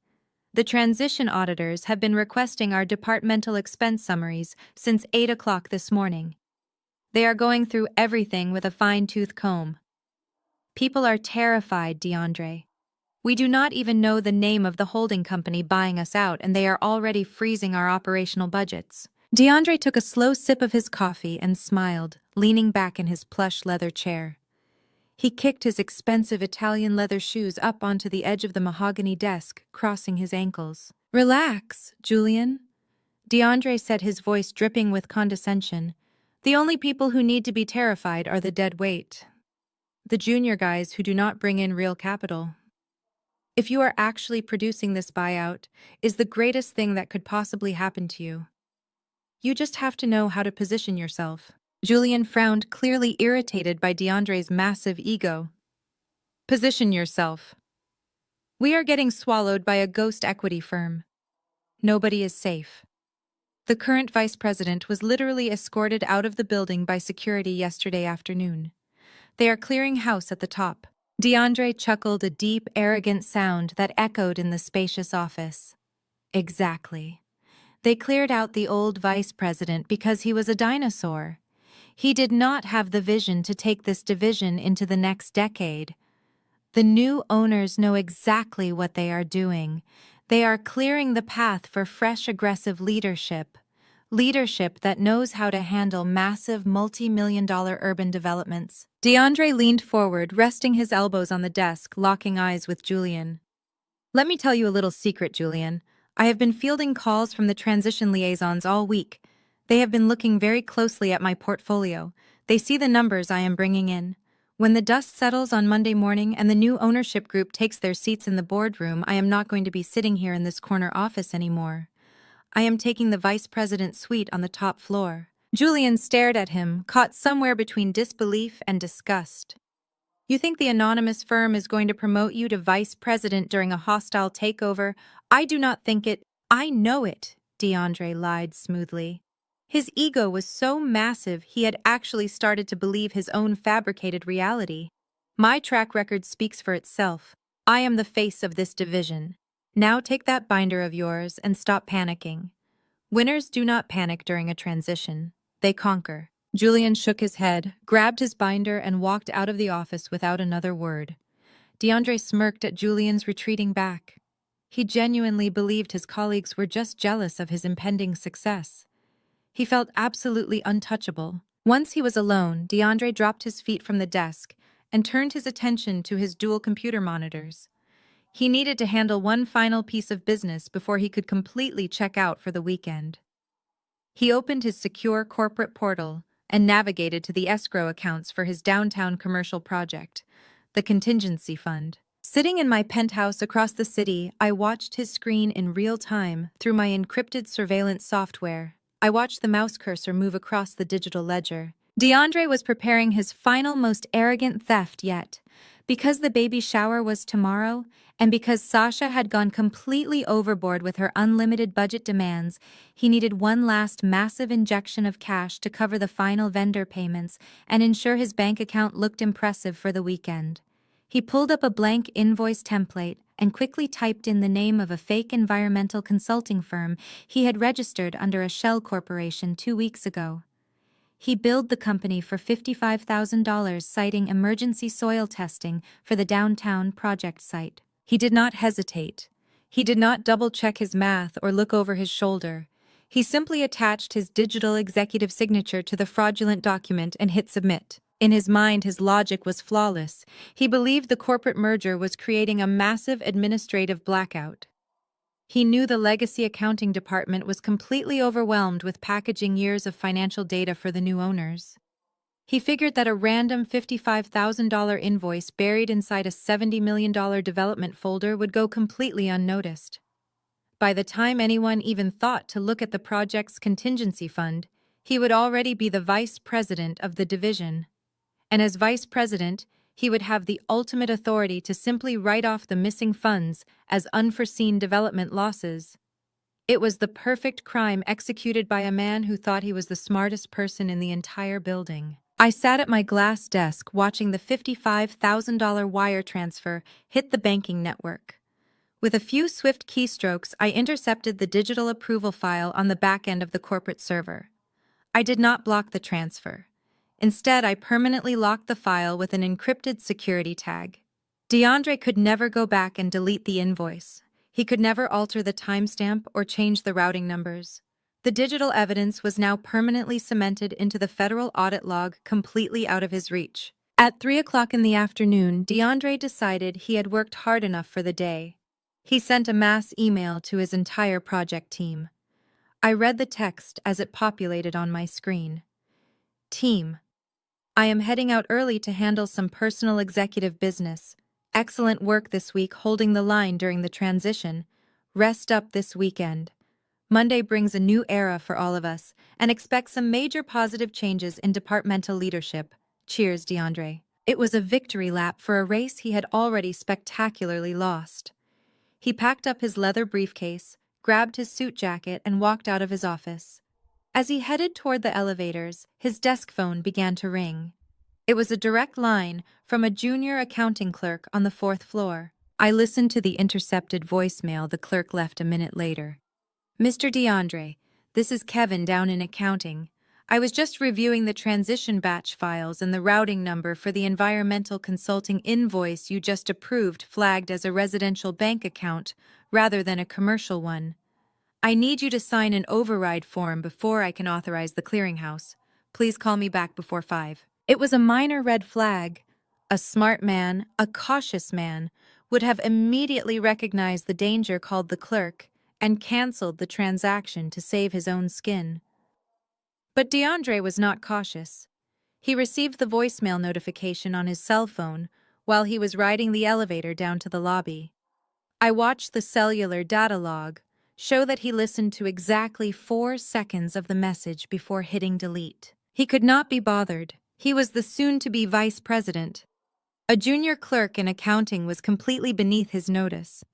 "The transition auditors have been requesting our departmental expense summaries since 8 o'clock this morning. They are going through everything with a fine-tooth comb. People are terrified, DeAndre. We do not even know the name of the holding company buying us out, and they are already freezing our operational budgets." DeAndre took a slow sip of his coffee and smiled, leaning back in his plush leather chair. He kicked his expensive Italian leather shoes up onto the edge of the mahogany desk, crossing his ankles. "Relax, Julian," DeAndre said, his voice dripping with condescension. "The only people who need to be terrified are the dead weight. The junior guys who do not bring in real capital. If you are actually producing this buyout, is the greatest thing that could possibly happen to you. You just have to know how to position yourself." Julian frowned, clearly irritated by DeAndre's massive ego. "Position yourself. We are getting swallowed by a ghost equity firm. Nobody is safe." The current vice president was literally escorted out of the building by security yesterday afternoon. "They are clearing house at the top." DeAndre chuckled, a deep, arrogant sound that echoed in the spacious office. Exactly. They cleared out the old vice president because he was a dinosaur. He did not have the vision to take this division into the next decade. The new owners know exactly what they are doing. They are clearing the path for fresh, aggressive leadership. Leadership that knows how to handle massive, multi-million-dollar urban developments. DeAndre leaned forward, resting his elbows on the desk, locking eyes with Julian. "Let me tell you a little secret, Julian. I have been fielding calls from the transition liaisons all week. They have been looking very closely at my portfolio. They see the numbers I am bringing in. When the dust settles on Monday morning and the new ownership group takes their seats in the boardroom, I am not going to be sitting here in this corner office anymore. I am taking the vice president's suite on the top floor." Julian stared at him, caught somewhere between disbelief and disgust. "You think the anonymous firm is going to promote you to vice president during a hostile takeover? I do not think it." "I know it," DeAndre lied smoothly. His ego was so massive he had actually started to believe his own fabricated reality. My track record speaks for itself. I am the face of this division. Now take that binder of yours and stop panicking. Winners do not panic during a transition. They conquer. Julian shook his head, grabbed his binder, and walked out of the office without another word. DeAndre smirked at Julian's retreating back. He genuinely believed his colleagues were just jealous of his impending success. He felt absolutely untouchable. Once he was alone, DeAndre dropped his feet from the desk and turned his attention to his dual computer monitors. He needed to handle one final piece of business before he could completely check out for the weekend. He opened his secure corporate portal and navigated to the escrow accounts for his downtown commercial project, the contingency fund. Sitting in my penthouse across the city, I watched his screen in real time through my encrypted surveillance software. I watched the mouse cursor move across the digital ledger. DeAndre was preparing his final, most arrogant theft yet. Because the baby shower was tomorrow, and because Sasha had gone completely overboard with her unlimited budget demands, he needed one last massive injection of cash to cover the final vendor payments and ensure his bank account looked impressive for the weekend. He pulled up a blank invoice template and quickly typed in the name of a fake environmental consulting firm he had registered under a shell corporation 2 weeks ago. He billed the company for $55,000, citing emergency soil testing for the downtown project site. He did not hesitate. He did not double-check his math or look over his shoulder. He simply attached his digital executive signature to the fraudulent document and hit submit. In his mind, his logic was flawless. He believed the corporate merger was creating a massive administrative blackout. He knew the legacy accounting department was completely overwhelmed with packaging years of financial data for the new owners. He figured that a random $55,000 invoice buried inside a $70 million development folder would go completely unnoticed. By the time anyone even thought to look at the project's contingency fund, he would already be the vice president of the division. And as vice president, he would have the ultimate authority to simply write off the missing funds as unforeseen development losses. It was the perfect crime executed by a man who thought he was the smartest person in the entire building. I sat at my glass desk watching the $55,000 wire transfer hit the banking network. With a few swift keystrokes, I intercepted the digital approval file on the back end of the corporate server. I did not block the transfer. Instead, I permanently locked the file with an encrypted security tag. DeAndre could never go back and delete the invoice. He could never alter the timestamp or change the routing numbers. The digital evidence was now permanently cemented into the federal audit log, completely out of his reach. At 3 o'clock in the afternoon, DeAndre decided he had worked hard enough for the day. He sent a mass email to his entire project team. I read the text as it populated on my screen. Team, I am heading out early to handle some personal executive business. Excellent work this week holding the line during the transition. Rest up this weekend. Monday brings a new era for all of us, and expect some major positive changes in departmental leadership. Cheers, DeAndre. It was a victory lap for a race he had already spectacularly lost. He packed up his leather briefcase, grabbed his suit jacket, and walked out of his office. As he headed toward the elevators, his desk phone began to ring. It was a direct line from a junior accounting clerk on the 4th floor. I listened to the intercepted voicemail the clerk left a minute later. Mr. DeAndre, this is Kevin down in accounting. I was just reviewing the transition batch files and the routing number for the environmental consulting invoice you just approved flagged as a residential bank account rather than a commercial one. I need you to sign an override form before I can authorize the clearinghouse. Please call me back before 5. It was a minor red flag. A smart man, a cautious man, would have immediately recognized the danger called the clerk and canceled the transaction to save his own skin. But DeAndre was not cautious. He received the voicemail notification on his cell phone while he was riding the elevator down to the lobby. I watched the cellular data log show that he listened to exactly 4 seconds of the message before hitting delete. He could not be bothered. He was the soon-to-be vice president. A junior clerk in accounting was completely beneath his notice.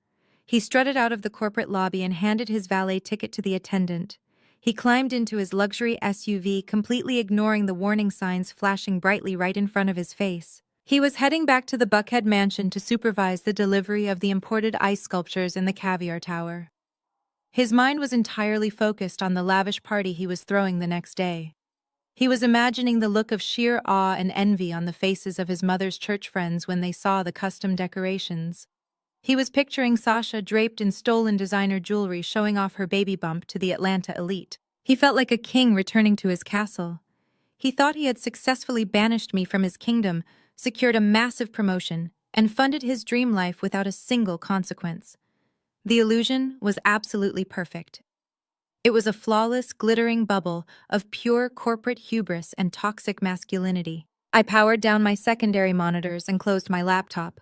He strutted out of the corporate lobby and handed his valet ticket to the attendant. He climbed into his luxury SUV, completely ignoring the warning signs flashing brightly right in front of his face. He was heading back to the Buckhead mansion to supervise the delivery of the imported ice sculptures in the Caviar Tower. His mind was entirely focused on the lavish party he was throwing the next day. He was imagining the look of sheer awe and envy on the faces of his mother's church friends when they saw the custom decorations. He was picturing Sasha draped in stolen designer jewelry showing off her baby bump to the Atlanta elite. He felt like a king returning to his castle. He thought he had successfully banished me from his kingdom, secured a massive promotion, and funded his dream life without a single consequence. The illusion was absolutely perfect. It was a flawless, glittering bubble of pure corporate hubris and toxic masculinity. I powered down my secondary monitors and closed my laptop.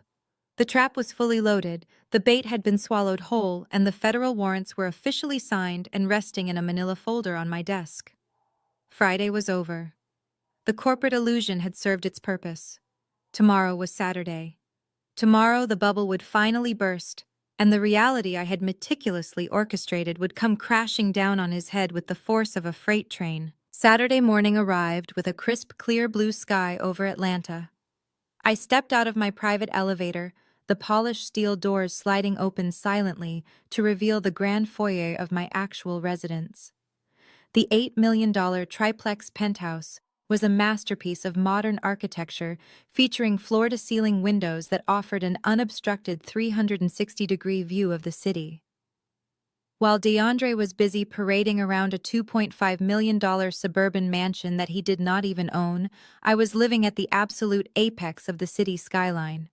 The trap was fully loaded, the bait had been swallowed whole, and the federal warrants were officially signed and resting in a manila folder on my desk. Friday was over. The corporate illusion had served its purpose. Tomorrow was Saturday. Tomorrow the bubble would finally burst, and the reality I had meticulously orchestrated would come crashing down on his head with the force of a freight train. Saturday morning arrived with a crisp, clear blue sky over Atlanta. I stepped out of my private elevator, the polished steel doors sliding open silently to reveal the grand foyer of my actual residence. The $8 million triplex penthouse was a masterpiece of modern architecture featuring floor-to-ceiling windows that offered an unobstructed 360-degree view of the city. While DeAndre was busy parading around a $2.5 million suburban mansion that he did not even own, I was living at the absolute apex of the city skyline.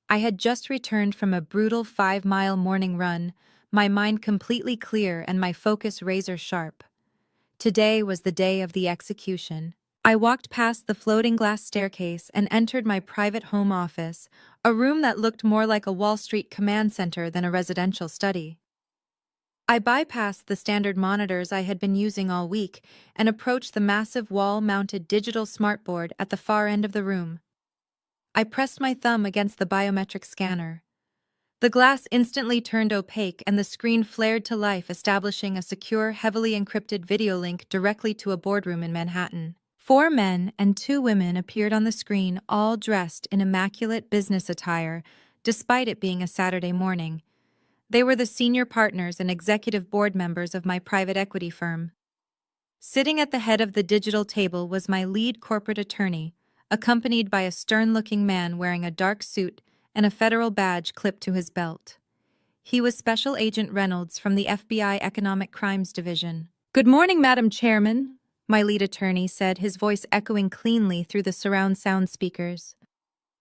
I had just returned from a brutal 5-mile morning run, my mind completely clear and my focus razor-sharp. Today was the day of the execution. I walked past the floating glass staircase and entered my private home office, a room that looked more like a Wall Street command center than a residential study. I bypassed the standard monitors I had been using all week and approached the massive wall-mounted digital smartboard at the far end of the room. I pressed my thumb against the biometric scanner. The glass instantly turned opaque and the screen flared to life, establishing a secure, heavily encrypted video link directly to a boardroom in Manhattan. 4 men and 2 women appeared on the screen, all dressed in immaculate business attire, despite it being a Saturday morning. They were the senior partners and executive board members of my private equity firm. Sitting at the head of the digital table was my lead corporate attorney, accompanied by a stern-looking man wearing a dark suit and a federal badge clipped to his belt. He was Special Agent Reynolds from the FBI Economic Crimes Division. "Good morning, Madam Chairman," my lead attorney said, his voice echoing cleanly through the surround sound speakers.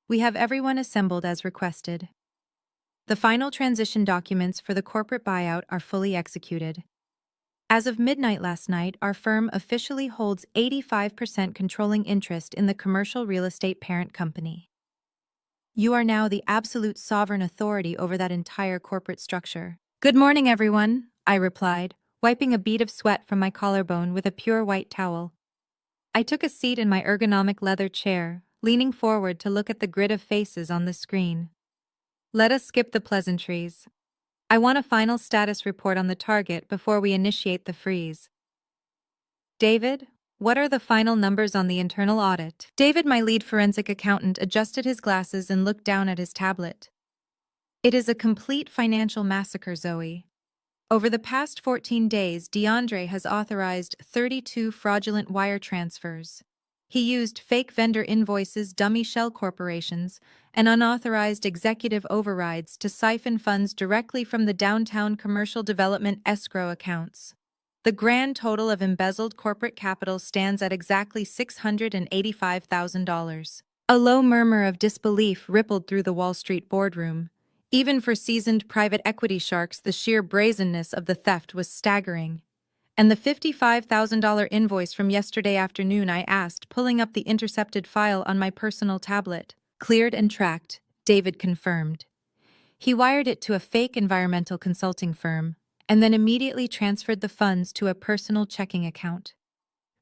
"We have everyone assembled as requested. The final transition documents for the corporate buyout are fully executed. As of midnight last night, our firm officially holds 85% controlling interest in the commercial real estate parent company. You are now the absolute sovereign authority over that entire corporate structure." "Good morning, everyone," I replied, wiping a bead of sweat from my collarbone with a pure white towel. I took a seat in my ergonomic leather chair, leaning forward to look at the grid of faces on the screen. Let us skip the pleasantries. I want a final status report on the target before we initiate the freeze. David, what are the final numbers on the internal audit? David, my lead forensic accountant, adjusted his glasses and looked down at his tablet. It is a complete financial massacre, Zoe. Over the past 14 days, DeAndre has authorized 32 fraudulent wire transfers. He used fake vendor invoices, dummy shell corporations, and unauthorized executive overrides to siphon funds directly from the downtown commercial development escrow accounts. The grand total of embezzled corporate capital stands at exactly $685,000. A low murmur of disbelief rippled through the Wall Street boardroom. Even for seasoned private equity sharks, the sheer brazenness of the theft was staggering. "And the $55,000 invoice from yesterday afternoon?" I asked, pulling up the intercepted file on my personal tablet. "Cleared and tracked," David confirmed. He wired it to a fake environmental consulting firm, and then immediately transferred the funds to a personal checking account.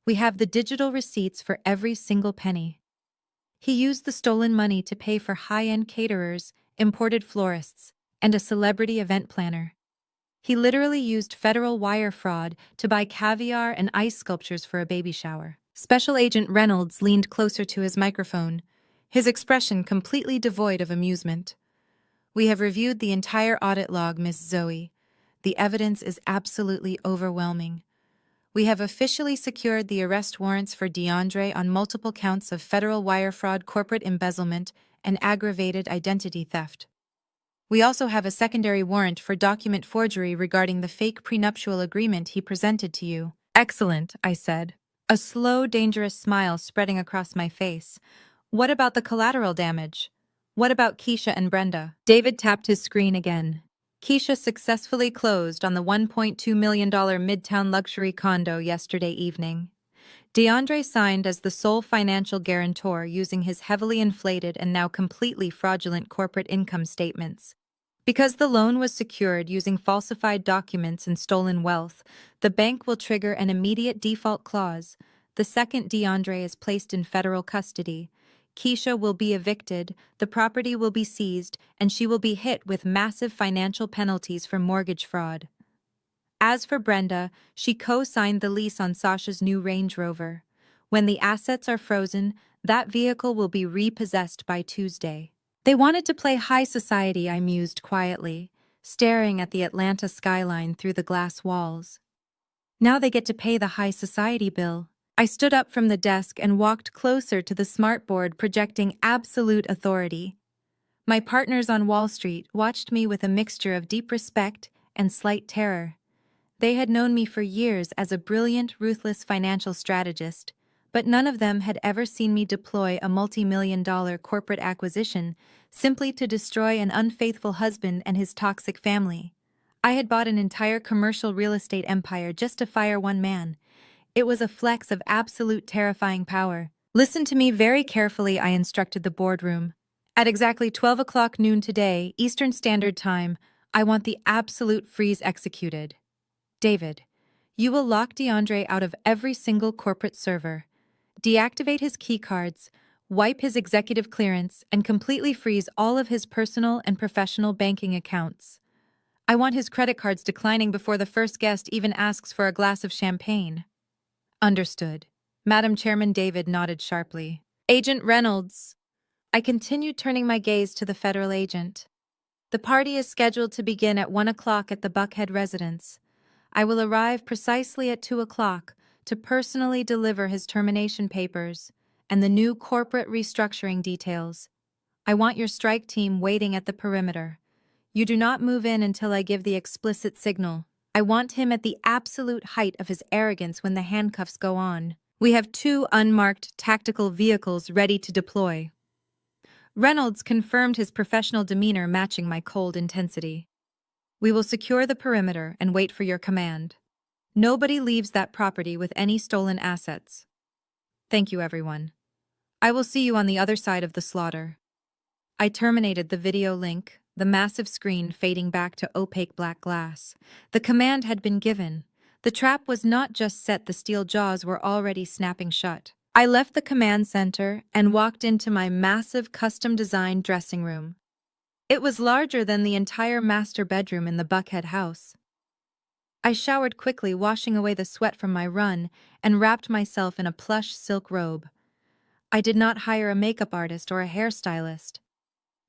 We have the digital receipts for every single penny. He used the stolen money to pay for high-end caterers, imported florists, and a celebrity event planner. He literally used federal wire fraud to buy caviar and ice sculptures for a baby shower. Special Agent Reynolds leaned closer to his microphone, his expression completely devoid of amusement. "We have reviewed the entire audit log, Miss Zoe. The evidence is absolutely overwhelming. We have officially secured the arrest warrants for DeAndre on multiple counts of federal wire fraud, corporate embezzlement, and aggravated identity theft. We also have a secondary warrant for document forgery regarding the fake prenuptial agreement he presented to you." "Excellent," I said, a slow, dangerous smile spreading across my face. "What about the collateral damage? What about Keisha and Brenda?" David tapped his screen again. "Keisha successfully closed on the $1.2 million Midtown luxury condo yesterday evening. DeAndre signed as the sole financial guarantor using his heavily inflated and now completely fraudulent corporate income statements. Because the loan was secured using falsified documents and stolen wealth, the bank will trigger an immediate default clause. The second DeAndre is placed in federal custody. Keisha will be evicted, the property will be seized, and she will be hit with massive financial penalties for mortgage fraud. As for Brenda, she co-signed the lease on Sasha's new Range Rover. When the assets are frozen, that vehicle will be repossessed by Tuesday." "They wanted to play high society," I mused quietly, staring at the Atlanta skyline through the glass walls. "Now they get to pay the high society bill." I stood up from the desk and walked closer to the smartboard projecting absolute authority. My partners on Wall Street watched me with a mixture of deep respect and slight terror. They had known me for years as a brilliant, ruthless financial strategist, but none of them had ever seen me deploy a multi-million-dollar corporate acquisition simply to destroy an unfaithful husband and his toxic family. I had bought an entire commercial real estate empire just to fire one man. It was a flex of absolute terrifying power. "Listen to me very carefully," I instructed the boardroom. "At exactly 12 o'clock noon today, Eastern Standard Time, I want the absolute freeze executed. David, you will lock DeAndre out of every single corporate server, deactivate his keycards, wipe his executive clearance, and completely freeze all of his personal and professional banking accounts. I want his credit cards declining before the first guest even asks for a glass of champagne." "Understood." Madam Chairman David nodded sharply. "Agent Reynolds." I continued turning my gaze to the federal agent. "The party is scheduled to begin at 1 o'clock at the Buckhead residence. I will arrive precisely at 2 o'clock to personally deliver his termination papers and the new corporate restructuring details. I want your strike team waiting at the perimeter. You do not move in until I give the explicit signal. I want him at the absolute height of his arrogance when the handcuffs go on. We have 2 unmarked tactical vehicles ready to deploy." Reynolds confirmed his professional demeanor matching my cold intensity. "We will secure the perimeter and wait for your command. Nobody leaves that property with any stolen assets. Thank you, everyone. I will see you on the other side of the slaughter." I terminated the video link, the massive screen fading back to opaque black glass. The command had been given. The trap was not just set, the steel jaws were already snapping shut. I left the command center and walked into my massive custom-designed dressing room. It was larger than the entire master bedroom in the Buckhead house. I showered quickly, washing away the sweat from my run, and wrapped myself in a plush silk robe. I did not hire a makeup artist or a hairstylist.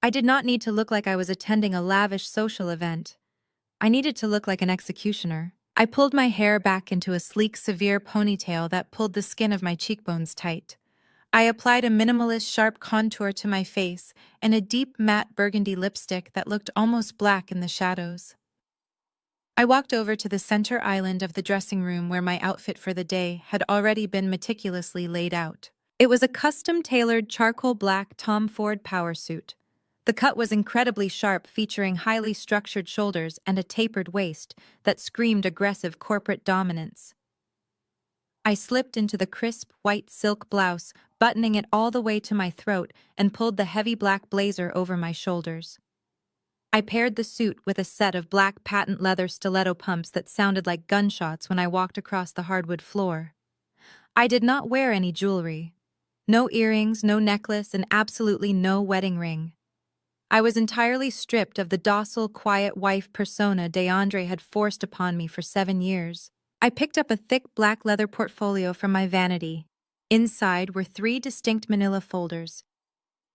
I did not need to look like I was attending a lavish social event. I needed to look like an executioner. I pulled my hair back into a sleek, severe ponytail that pulled the skin of my cheekbones tight. I applied a minimalist, sharp contour to my face and a deep, matte burgundy lipstick that looked almost black in the shadows. I walked over to the center island of the dressing room where my outfit for the day had already been meticulously laid out. It was a custom-tailored charcoal black Tom Ford power suit. The cut was incredibly sharp, featuring highly structured shoulders and a tapered waist that screamed aggressive corporate dominance. I slipped into the crisp, white silk blouse, buttoning it all the way to my throat, and pulled the heavy black blazer over my shoulders. I paired the suit with a set of black patent leather stiletto pumps that sounded like gunshots when I walked across the hardwood floor. I did not wear any jewelry. No earrings, no necklace, and absolutely no wedding ring. I was entirely stripped of the docile, quiet wife persona DeAndre had forced upon me for 7 years. I picked up a thick black leather portfolio from my vanity. Inside were 3 distinct manila folders.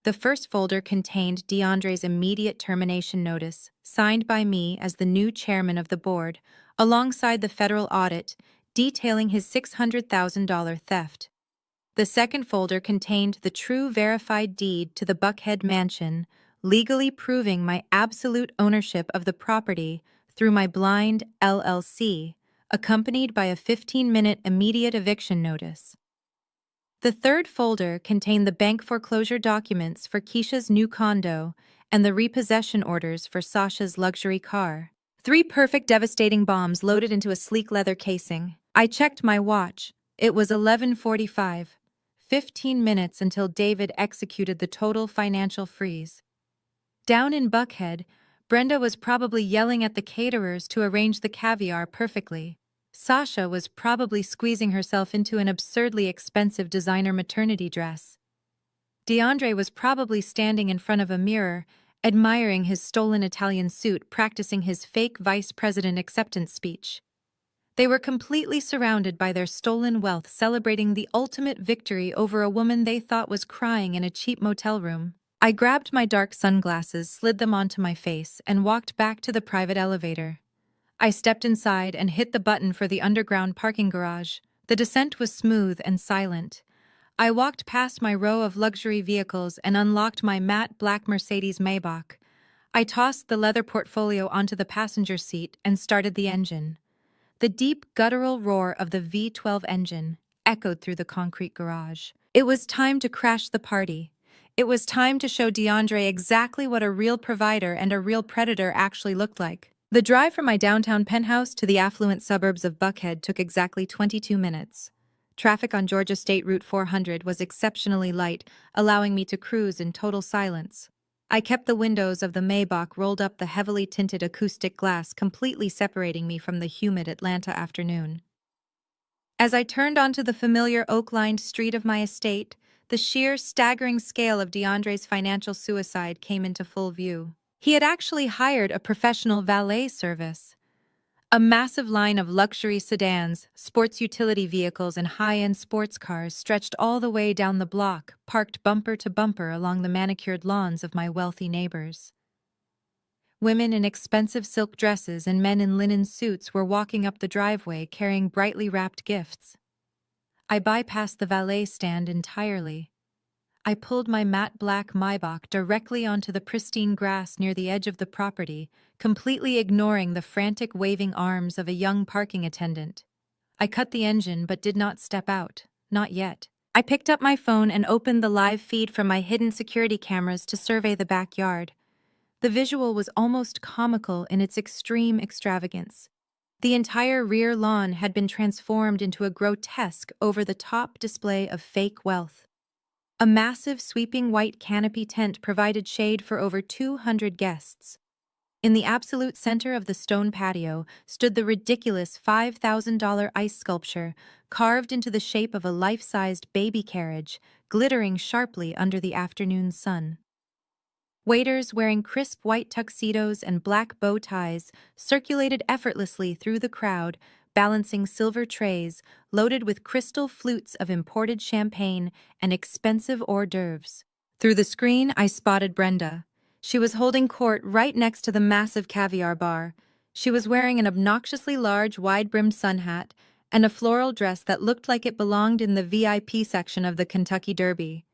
The first folder contained DeAndre's immediate termination notice, signed by me as the new chairman of the board, alongside the federal audit detailing his $600,000 theft. The second folder contained the true verified deed to the Buckhead mansion, legally proving my absolute ownership of the property through my blind LLC, accompanied by a 15-minute immediate eviction notice. The third folder contained the bank foreclosure documents for Keisha's new condo and the repossession orders for Sasha's luxury car. Three perfect, devastating bombs loaded into a sleek leather casing. I checked my watch. It was 11:45. 15 minutes until David executed the total financial freeze. Down in Buckhead, Brenda was probably yelling at the caterers to arrange the caviar perfectly. Sasha was probably squeezing herself into an absurdly expensive designer maternity dress. DeAndre was probably standing in front of a mirror, admiring his stolen Italian suit, practicing his fake vice president acceptance speech. They were completely surrounded by their stolen wealth, celebrating the ultimate victory over a woman they thought was crying in a cheap motel room. I grabbed my dark sunglasses, slid them onto my face, and walked back to the private elevator. I stepped inside and hit the button for the underground parking garage. The descent was smooth and silent. I walked past my row of luxury vehicles and unlocked my matte black Mercedes Maybach. I tossed the leather portfolio onto the passenger seat and started the engine. The deep, guttural roar of the V12 engine echoed through the concrete garage. It was time to crash the party. It was time to show DeAndre exactly what a real provider and a real predator actually looked like. The drive from my downtown penthouse to the affluent suburbs of Buckhead took exactly 22 minutes. Traffic on Georgia State Route 400 was exceptionally light, allowing me to cruise in total silence. I kept the windows of the Maybach rolled up, the heavily tinted acoustic glass completely separating me from the humid Atlanta afternoon. As I turned onto the familiar oak-lined street of my estate, the sheer, staggering scale of DeAndre's financial suicide came into full view. He had actually hired a professional valet service. A massive line of luxury sedans, sports utility vehicles, and high-end sports cars stretched all the way down the block, parked bumper to bumper along the manicured lawns of my wealthy neighbors. Women in expensive silk dresses and men in linen suits were walking up the driveway carrying brightly wrapped gifts. I bypassed the valet stand entirely. I pulled my matte black Maybach directly onto the pristine grass near the edge of the property, completely ignoring the frantic waving arms of a young parking attendant. I cut the engine but did not step out, not yet. I picked up my phone and opened the live feed from my hidden security cameras to survey the backyard. The visual was almost comical in its extreme extravagance. The entire rear lawn had been transformed into a grotesque, over-the-top display of fake wealth. A massive, sweeping white canopy tent provided shade for over 200 guests. In the absolute center of the stone patio stood the ridiculous $5,000 ice sculpture, carved into the shape of a life-sized baby carriage, glittering sharply under the afternoon sun. Waiters wearing crisp white tuxedos and black bow ties circulated effortlessly through the crowd, balancing silver trays loaded with crystal flutes of imported champagne and expensive hors d'oeuvres. Through the screen, I spotted Brenda. She was holding court right next to the massive caviar bar. She was wearing an obnoxiously large, wide-brimmed sun hat and a floral dress that looked like it belonged in the VIP section of the Kentucky Derby.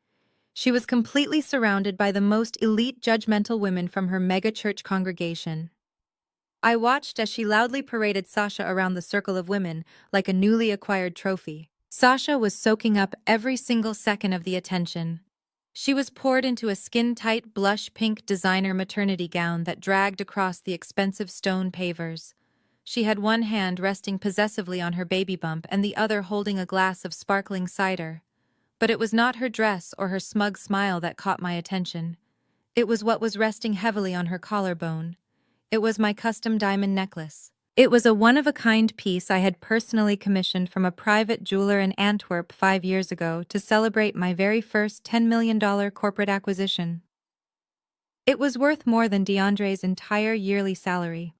She was completely surrounded by the most elite judgmental women from her mega-church congregation. I watched as she loudly paraded Sasha around the circle of women like a newly acquired trophy. Sasha was soaking up every single second of the attention. She was poured into a skin-tight blush pink designer maternity gown that dragged across the expensive stone pavers. She had one hand resting possessively on her baby bump and the other holding a glass of sparkling cider. But it was not her dress or her smug smile that caught my attention. It was what was resting heavily on her collarbone. It was my custom diamond necklace. It was a one-of-a-kind piece I had personally commissioned from a private jeweler in Antwerp 5 years ago to celebrate my very first $10 million corporate acquisition. It was worth more than DeAndre's entire yearly salary.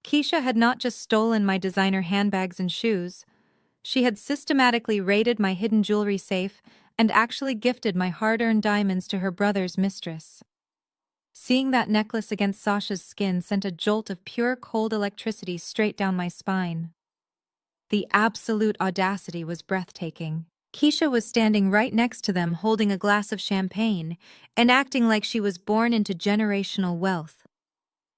Keisha had not just stolen my designer handbags and shoes. She had systematically raided my hidden jewelry safe and actually gifted my hard-earned diamonds to her brother's mistress. Seeing that necklace against Sasha's skin sent a jolt of pure cold electricity straight down my spine. The absolute audacity was breathtaking. Keisha was standing right next to them holding a glass of champagne and acting like she was born into generational wealth.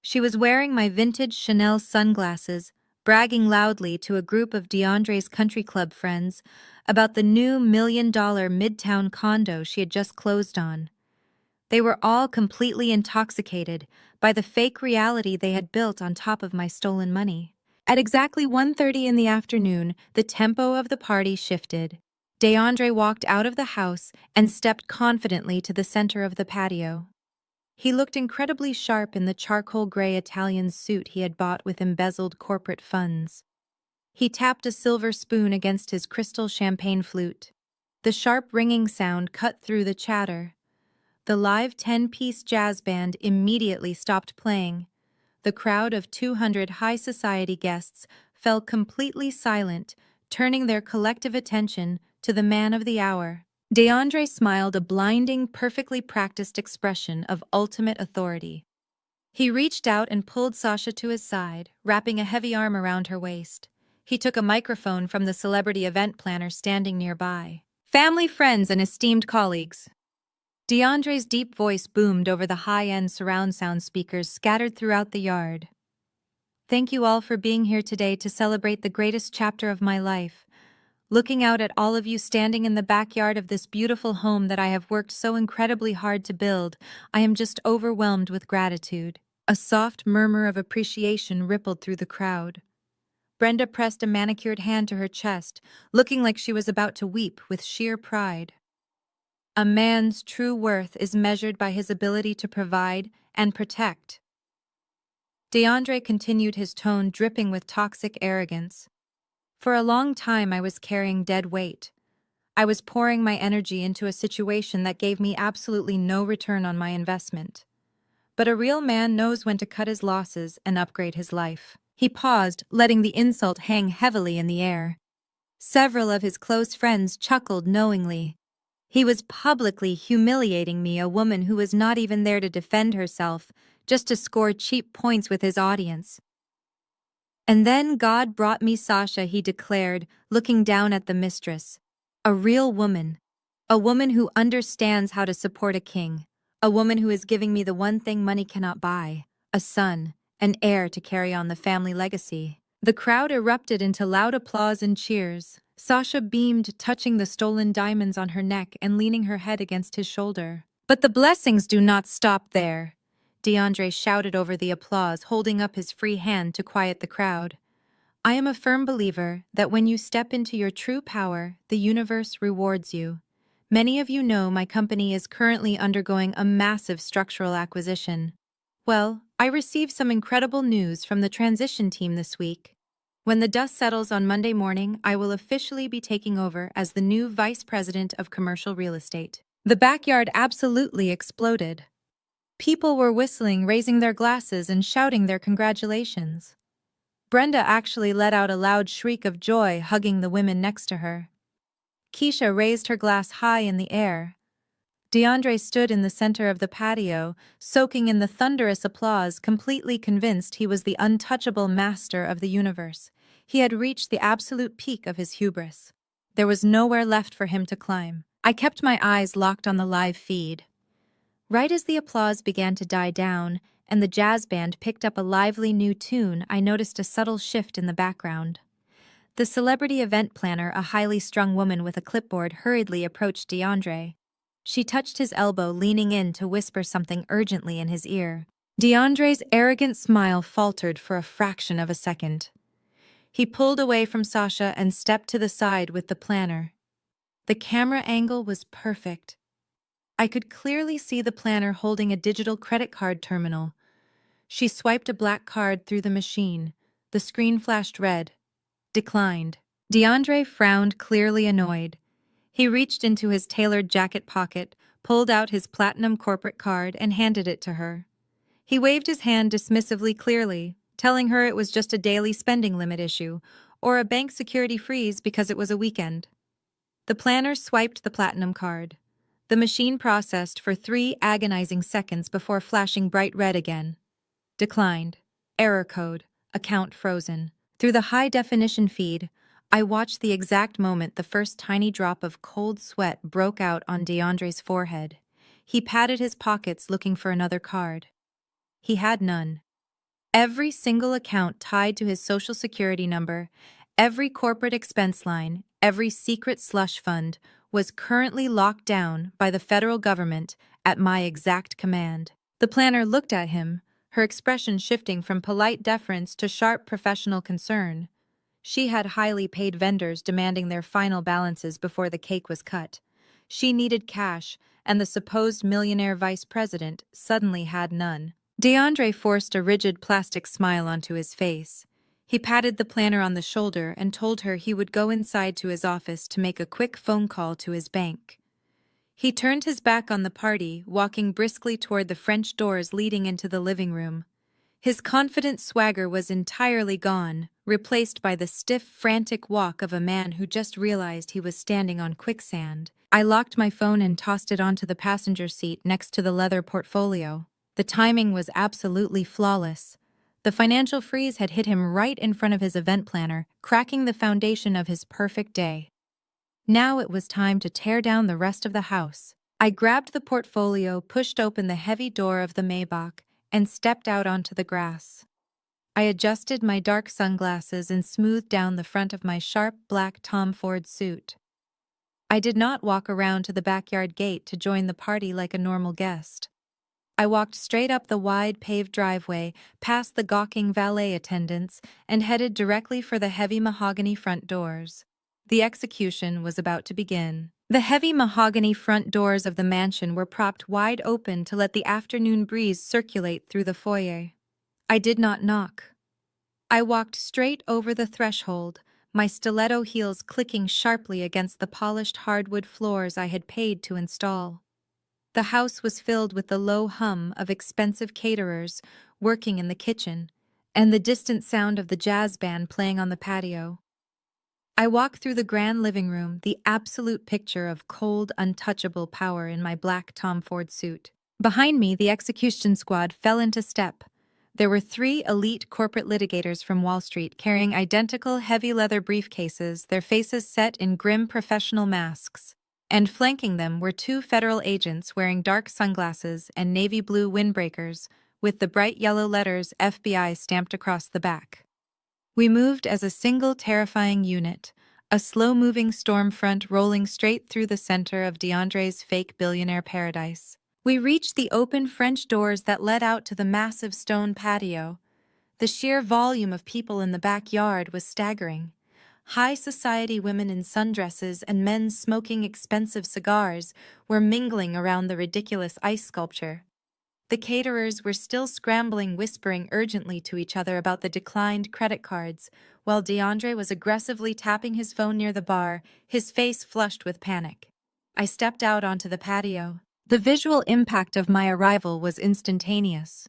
She was wearing my vintage Chanel sunglasses, bragging loudly to a group of DeAndre's country club friends about the new $1 million midtown condo she had just closed on. They were all completely intoxicated by the fake reality they had built on top of my stolen money. At exactly 1:30 in the afternoon, the tempo of the party shifted. DeAndre walked out of the house and stepped confidently to the center of the patio. He looked incredibly sharp in the charcoal gray Italian suit he had bought with embezzled corporate funds. He tapped a silver spoon against his crystal champagne flute. The sharp ringing sound cut through the chatter. The live 10-piece jazz band immediately stopped playing. The crowd of 200 high society guests fell completely silent, turning their collective attention to the man of the hour. DeAndre smiled a blinding, perfectly practiced expression of ultimate authority. He reached out and pulled Sasha to his side, wrapping a heavy arm around her waist. He took a microphone from the celebrity event planner standing nearby. "Family, friends, and esteemed colleagues." DeAndre's deep voice boomed over the high-end surround sound speakers scattered throughout the yard. "Thank you all for being here today to celebrate the greatest chapter of my life. Looking out at all of you standing in the backyard of this beautiful home that I have worked so incredibly hard to build, I am just overwhelmed with gratitude." A soft murmur of appreciation rippled through the crowd. Brenda pressed a manicured hand to her chest, looking like she was about to weep with sheer pride. A man's true worth is measured by his ability to provide and protect. DeAndre continued, his tone dripping with toxic arrogance. For a long time I was carrying dead weight. I was pouring my energy into a situation that gave me absolutely no return on my investment. But a real man knows when to cut his losses and upgrade his life. He paused, letting the insult hang heavily in the air. Several of his close friends chuckled knowingly. He was publicly humiliating me, a woman who was not even there to defend herself, just to score cheap points with his audience. "And then God brought me Sasha," he declared, looking down at the mistress. "A real woman. A woman who understands how to support a king. A woman who is giving me the one thing money cannot buy, a son, an heir to carry on the family legacy." The crowd erupted into loud applause and cheers. Sasha beamed, touching the stolen diamonds on her neck and leaning her head against his shoulder. "But the blessings do not stop there," DeAndre shouted over the applause, holding up his free hand to quiet the crowd. "I am a firm believer that when you step into your true power, the universe rewards you. Many of you know my company is currently undergoing a massive structural acquisition. Well, I received some incredible news from the transition team this week. When the dust settles on Monday morning, I will officially be taking over as the new Vice President of Commercial Real Estate." The backyard absolutely exploded. People were whistling, raising their glasses, and shouting their congratulations. Brenda actually let out a loud shriek of joy, hugging the women next to her. Keisha raised her glass high in the air. DeAndre stood in the center of the patio, soaking in the thunderous applause, completely convinced he was the untouchable master of the universe. He had reached the absolute peak of his hubris. There was nowhere left for him to climb. I kept my eyes locked on the live feed. Right as the applause began to die down and the jazz band picked up a lively new tune, I noticed a subtle shift in the background. The celebrity event planner, a highly strung woman with a clipboard, hurriedly approached DeAndre. She touched his elbow, leaning in to whisper something urgently in his ear. DeAndre's arrogant smile faltered for a fraction of a second. He pulled away from Sasha and stepped to the side with the planner. The camera angle was perfect. I could clearly see the planner holding a digital credit card terminal. She swiped a black card through the machine. The screen flashed red. Declined. DeAndre frowned, clearly annoyed. He reached into his tailored jacket pocket, pulled out his platinum corporate card, and handed it to her. He waved his hand dismissively, clearly, telling her it was just a daily spending limit issue, or a bank security freeze because it was a weekend. The planner swiped the platinum card. The machine processed for 3 agonizing seconds before flashing bright red again. Declined. Error code. Account frozen. Through the high-definition feed, I watched the exact moment the first tiny drop of cold sweat broke out on DeAndre's forehead. He patted his pockets looking for another card. He had none. Every single account tied to his social security number, every corporate expense line, every secret slush fund was currently locked down by the federal government at my exact command. The planner looked at him, her expression shifting from polite deference to sharp professional concern. She had highly paid vendors demanding their final balances before the cake was cut. She needed cash, and the supposed millionaire vice president suddenly had none. DeAndre forced a rigid plastic smile onto his face. He patted the planner on the shoulder and told her he would go inside to his office to make a quick phone call to his bank. He turned his back on the party, walking briskly toward the French doors leading into the living room. His confident swagger was entirely gone, replaced by the stiff, frantic walk of a man who just realized he was standing on quicksand. I locked my phone and tossed it onto the passenger seat next to the leather portfolio. The timing was absolutely flawless. The financial freeze had hit him right in front of his event planner, cracking the foundation of his perfect day. Now it was time to tear down the rest of the house. I grabbed the portfolio, pushed open the heavy door of the Maybach, and stepped out onto the grass. I adjusted my dark sunglasses and smoothed down the front of my sharp black Tom Ford suit. I did not walk around to the backyard gate to join the party like a normal guest. I walked straight up the wide paved driveway, past the gawking valet attendants, and headed directly for the heavy mahogany front doors. The execution was about to begin. The heavy mahogany front doors of the mansion were propped wide open to let the afternoon breeze circulate through the foyer. I did not knock. I walked straight over the threshold, my stiletto heels clicking sharply against the polished hardwood floors I had paid to install. The house was filled with the low hum of expensive caterers working in the kitchen, and the distant sound of the jazz band playing on the patio. I walked through the grand living room, the absolute picture of cold, untouchable power in my black Tom Ford suit. Behind me, the execution squad fell into step. There were 3 elite corporate litigators from Wall Street carrying identical heavy leather briefcases, their faces set in grim professional masks. And flanking them were 2 federal agents wearing dark sunglasses and navy blue windbreakers, with the bright yellow letters FBI stamped across the back. We moved as a single terrifying unit, a slow-moving storm front rolling straight through the center of DeAndre's fake billionaire paradise. We reached the open French doors that led out to the massive stone patio. The sheer volume of people in the backyard was staggering. High society women in sundresses and men smoking expensive cigars were mingling around the ridiculous ice sculpture. The caterers were still scrambling, whispering urgently to each other about the declined credit cards, while DeAndre was aggressively tapping his phone near the bar, his face flushed with panic. I stepped out onto the patio. The visual impact of my arrival was instantaneous.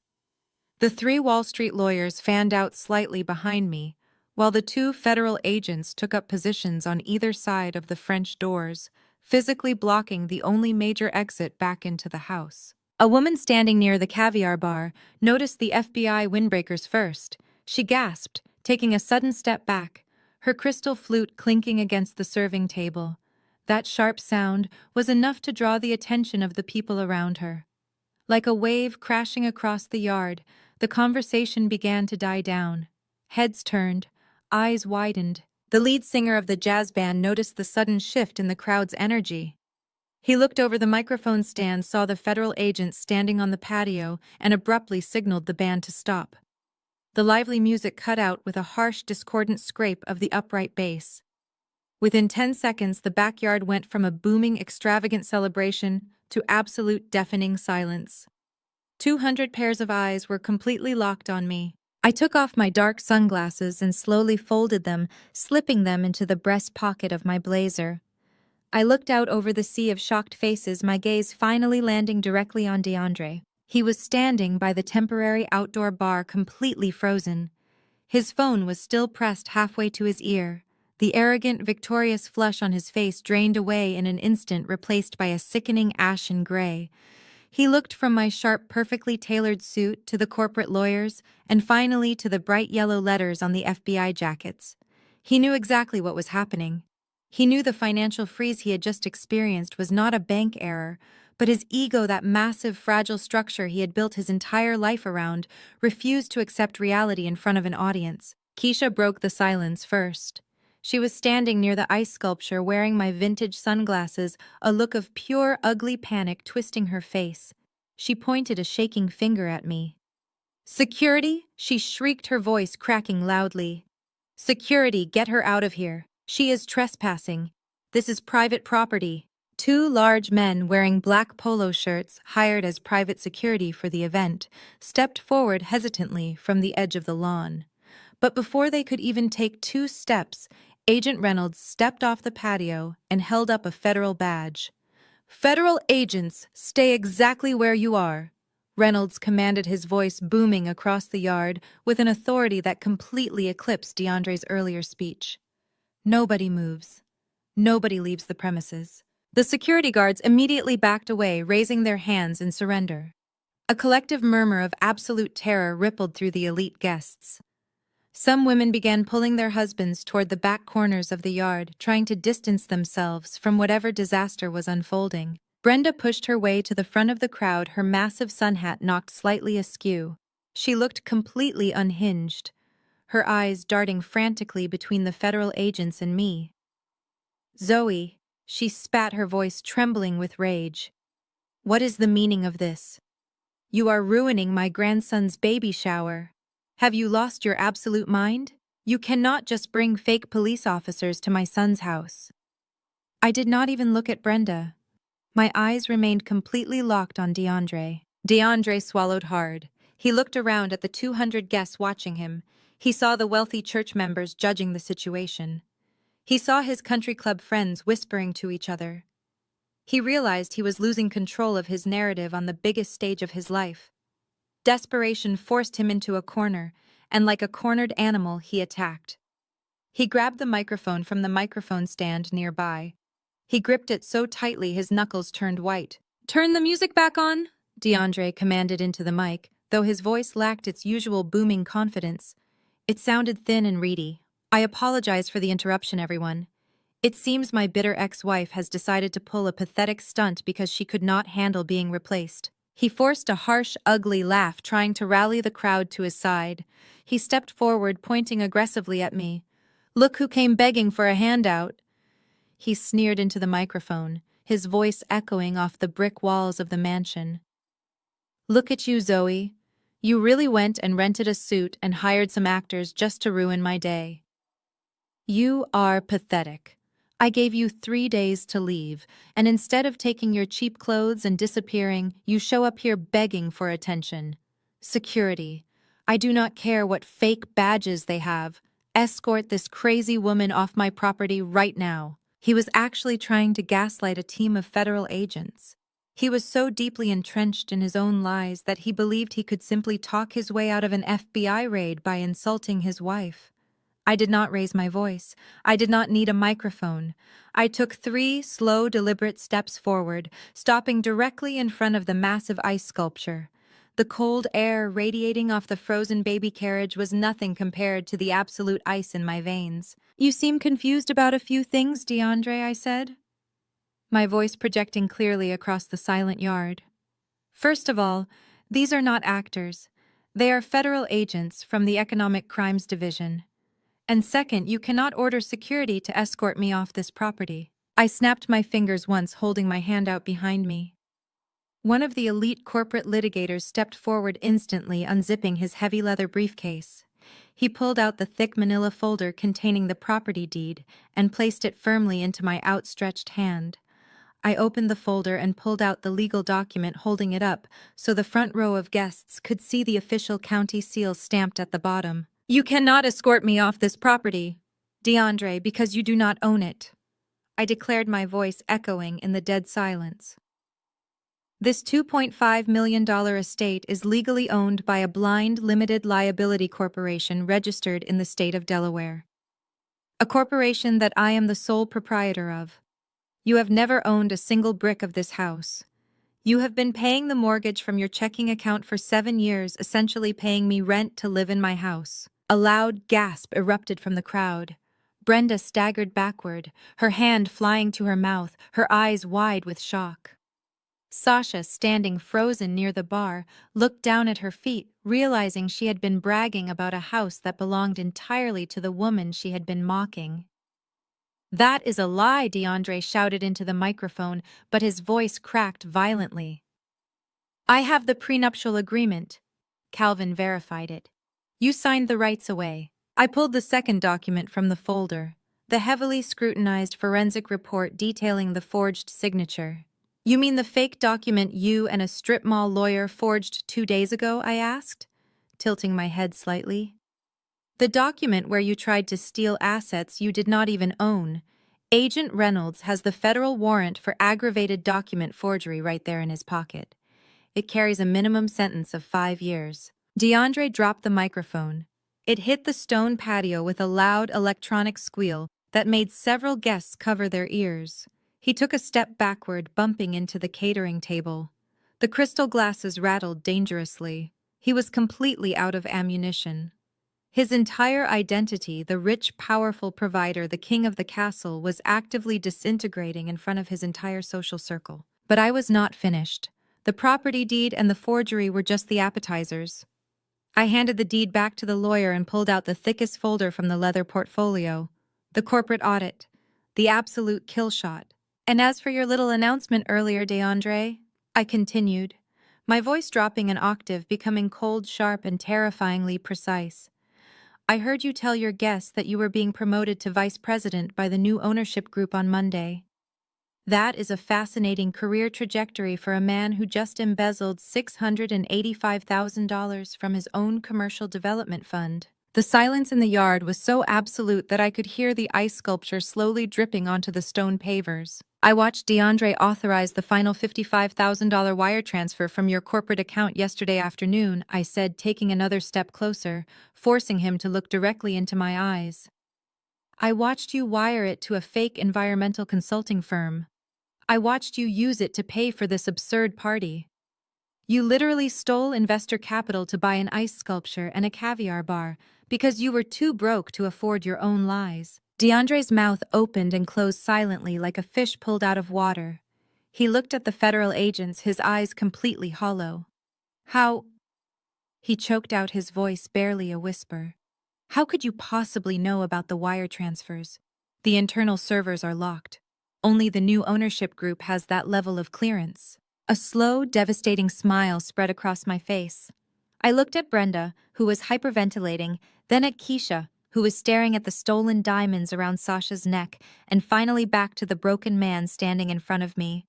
The 3 Wall Street lawyers fanned out slightly behind me, while the 2 federal agents took up positions on either side of the French doors, physically blocking the only major exit back into the house. A woman standing near the caviar bar noticed the FBI windbreakers first. She gasped, taking a sudden step back, her crystal flute clinking against the serving table. That sharp sound was enough to draw the attention of the people around her. Like a wave crashing across the yard, the conversation began to die down. Heads turned, eyes widened. The lead singer of the jazz band noticed the sudden shift in the crowd's energy. He looked over the microphone stand, saw the federal agent standing on the patio, and abruptly signaled the band to stop. The lively music cut out with a harsh, discordant scrape of the upright bass. Within 10 seconds, the backyard went from a booming, extravagant celebration to absolute deafening silence. 200 pairs of eyes were completely locked on me. I took off my dark sunglasses and slowly folded them, slipping them into the breast pocket of my blazer. I looked out over the sea of shocked faces, my gaze finally landing directly on DeAndre. He was standing by the temporary outdoor bar, completely frozen. His phone was still pressed halfway to his ear. The arrogant, victorious flush on his face drained away in an instant, replaced by a sickening ashen gray. He looked from my sharp, perfectly tailored suit to the corporate lawyers, and finally to the bright yellow letters on the FBI jackets. He knew exactly what was happening. He knew the financial freeze he had just experienced was not a bank error, but his ego, that massive, fragile structure he had built his entire life around, refused to accept reality in front of an audience. Keisha broke the silence first. She was standing near the ice sculpture wearing my vintage sunglasses, a look of pure, ugly panic twisting her face. She pointed a shaking finger at me. "Security!" she shrieked, her voice cracking loudly. "Security, get her out of here. She is trespassing. This is private property." Two large men wearing black polo shirts, hired as private security for the event, stepped forward hesitantly from the edge of the lawn. But before they could even take 2 steps, Agent Reynolds stepped off the patio and held up a federal badge. "Federal agents, stay exactly where you are," Reynolds commanded, his voice booming across the yard with an authority that completely eclipsed DeAndre's earlier speech. Nobody moves. Nobody leaves the premises. The security guards immediately backed away, raising their hands in surrender. A collective murmur of absolute terror rippled through the elite guests. Some women began pulling their husbands toward the back corners of the yard, trying to distance themselves from whatever disaster was unfolding. Brenda pushed her way to the front of the crowd, her massive sun hat knocked slightly askew. She looked completely unhinged, her eyes darting frantically between the federal agents and me. "Zoe," she spat, her voice trembling with rage. "What is the meaning of this? You are ruining my grandson's baby shower. Have you lost your absolute mind? You cannot just bring fake police officers to my son's house." I did not even look at Brenda. My eyes remained completely locked on DeAndre. DeAndre swallowed hard. He looked around at the 200 guests watching him. He saw the wealthy church members judging the situation. He saw his country club friends whispering to each other. He realized he was losing control of his narrative on the biggest stage of his life. Desperation forced him into a corner, and like a cornered animal, he attacked. He grabbed the microphone from the microphone stand nearby. He gripped it so tightly his knuckles turned white. "Turn the music back on," DeAndre commanded into the mic, though his voice lacked its usual booming confidence. It sounded thin and reedy. "I apologize for the interruption, everyone. It seems my bitter ex-wife has decided to pull a pathetic stunt because she could not handle being replaced." He forced a harsh, ugly laugh, trying to rally the crowd to his side. He stepped forward, pointing aggressively at me. "Look who came begging for a handout." He sneered into the microphone, his voice echoing off the brick walls of the mansion. "Look at you, Zoe. You really went and rented a suit and hired some actors just to ruin my day. You are pathetic. I gave you 3 days to leave, and instead of taking your cheap clothes and disappearing, you show up here begging for attention. Security. I do not care what fake badges they have. Escort this crazy woman off my property right now." He was actually trying to gaslight a team of federal agents. He was so deeply entrenched in his own lies that he believed he could simply talk his way out of an FBI raid by insulting his wife. I did not raise my voice. I did not need a microphone. I took 3 slow, deliberate steps forward, stopping directly in front of the massive ice sculpture. The cold air radiating off the frozen baby carriage was nothing compared to the absolute ice in my veins. "You seem confused about a few things, DeAndre," I said, my voice projecting clearly across the silent yard. "First of all, these are not actors. They are federal agents from the Economic Crimes Division. And second, you cannot order security to escort me off this property." I snapped my fingers once, holding my hand out behind me. One of the elite corporate litigators stepped forward instantly, unzipping his heavy leather briefcase. He pulled out the thick manila folder containing the property deed and placed it firmly into my outstretched hand. I opened the folder and pulled out the legal document, holding it up so the front row of guests could see the official county seal stamped at the bottom. "You cannot escort me off this property, DeAndre, because you do not own it," I declared, my voice echoing in the dead silence. This $2.5 million estate is legally owned by a blind limited liability corporation registered in the state of Delaware. A corporation that I am the sole proprietor of. You have never owned a single brick of this house. You have been paying the mortgage from your checking account for 7 years, essentially paying me rent to live in my house. A loud gasp erupted from the crowd. Brenda staggered backward, her hand flying to her mouth, her eyes wide with shock. Sasha, standing frozen near the bar, looked down at her feet, realizing she had been bragging about a house that belonged entirely to the woman she had been mocking. "That is a lie," DeAndre shouted into the microphone, but his voice cracked violently. "I have the prenuptial agreement." Calvin verified it. "You signed the rights away." I pulled the second document from the folder, the heavily scrutinized forensic report detailing the forged signature. "You mean the fake document you and a strip mall lawyer forged 2 days ago?" I asked, tilting my head slightly. "The document where you tried to steal assets you did not even own. Agent Reynolds has the federal warrant for aggravated document forgery right there in his pocket. It carries a minimum sentence of 5 years. DeAndre dropped the microphone. It hit the stone patio with a loud electronic squeal that made several guests cover their ears. He took a step backward, bumping into the catering table. The crystal glasses rattled dangerously. He was completely out of ammunition. His entire identity, the rich, powerful provider, the king of the castle, was actively disintegrating in front of his entire social circle. But I was not finished. The property deed and the forgery were just the appetizers. I handed the deed back to the lawyer and pulled out the thickest folder from the leather portfolio. The corporate audit. The absolute kill shot. "And as for your little announcement earlier, DeAndre," I continued, my voice dropping an octave, becoming cold, sharp, and terrifyingly precise. "I heard you tell your guests that you were being promoted to vice president by the new ownership group on Monday. That is a fascinating career trajectory for a man who just embezzled $685,000 from his own commercial development fund." The silence in the yard was so absolute that I could hear the ice sculpture slowly dripping onto the stone pavers. "I watched DeAndre authorize the final $55,000 wire transfer from your corporate account yesterday afternoon," I said, taking another step closer, forcing him to look directly into my eyes. "I watched you wire it to a fake environmental consulting firm. I watched you use it to pay for this absurd party. You literally stole investor capital to buy an ice sculpture and a caviar bar because you were too broke to afford your own lies." DeAndre's mouth opened and closed silently like a fish pulled out of water. He looked at the federal agents, his eyes completely hollow. "How?" He choked out, his voice barely a whisper. "How could you possibly know about the wire transfers? The internal servers are locked. Only the new ownership group has that level of clearance." A slow, devastating smile spread across my face. I looked at Brenda, who was hyperventilating, then at Keisha, who was staring at the stolen diamonds around Sasha's neck, and finally back to the broken man standing in front of me.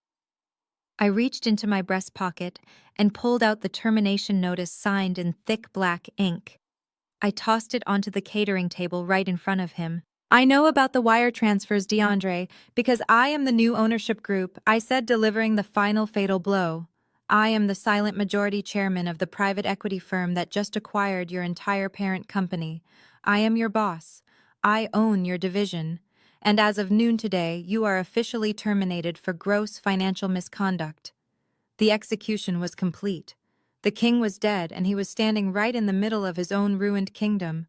I reached into my breast pocket and pulled out the termination notice signed in thick black ink. I tossed it onto the catering table right in front of him. "I know about the wire transfers, DeAndre, because I am the new ownership group," I said, delivering the final fatal blow. "I am the silent majority chairman of the private equity firm that just acquired your entire parent company. I am your boss. I own your division. And as of noon today, you are officially terminated for gross financial misconduct." The execution was complete. The king was dead, and he was standing right in the middle of his own ruined kingdom.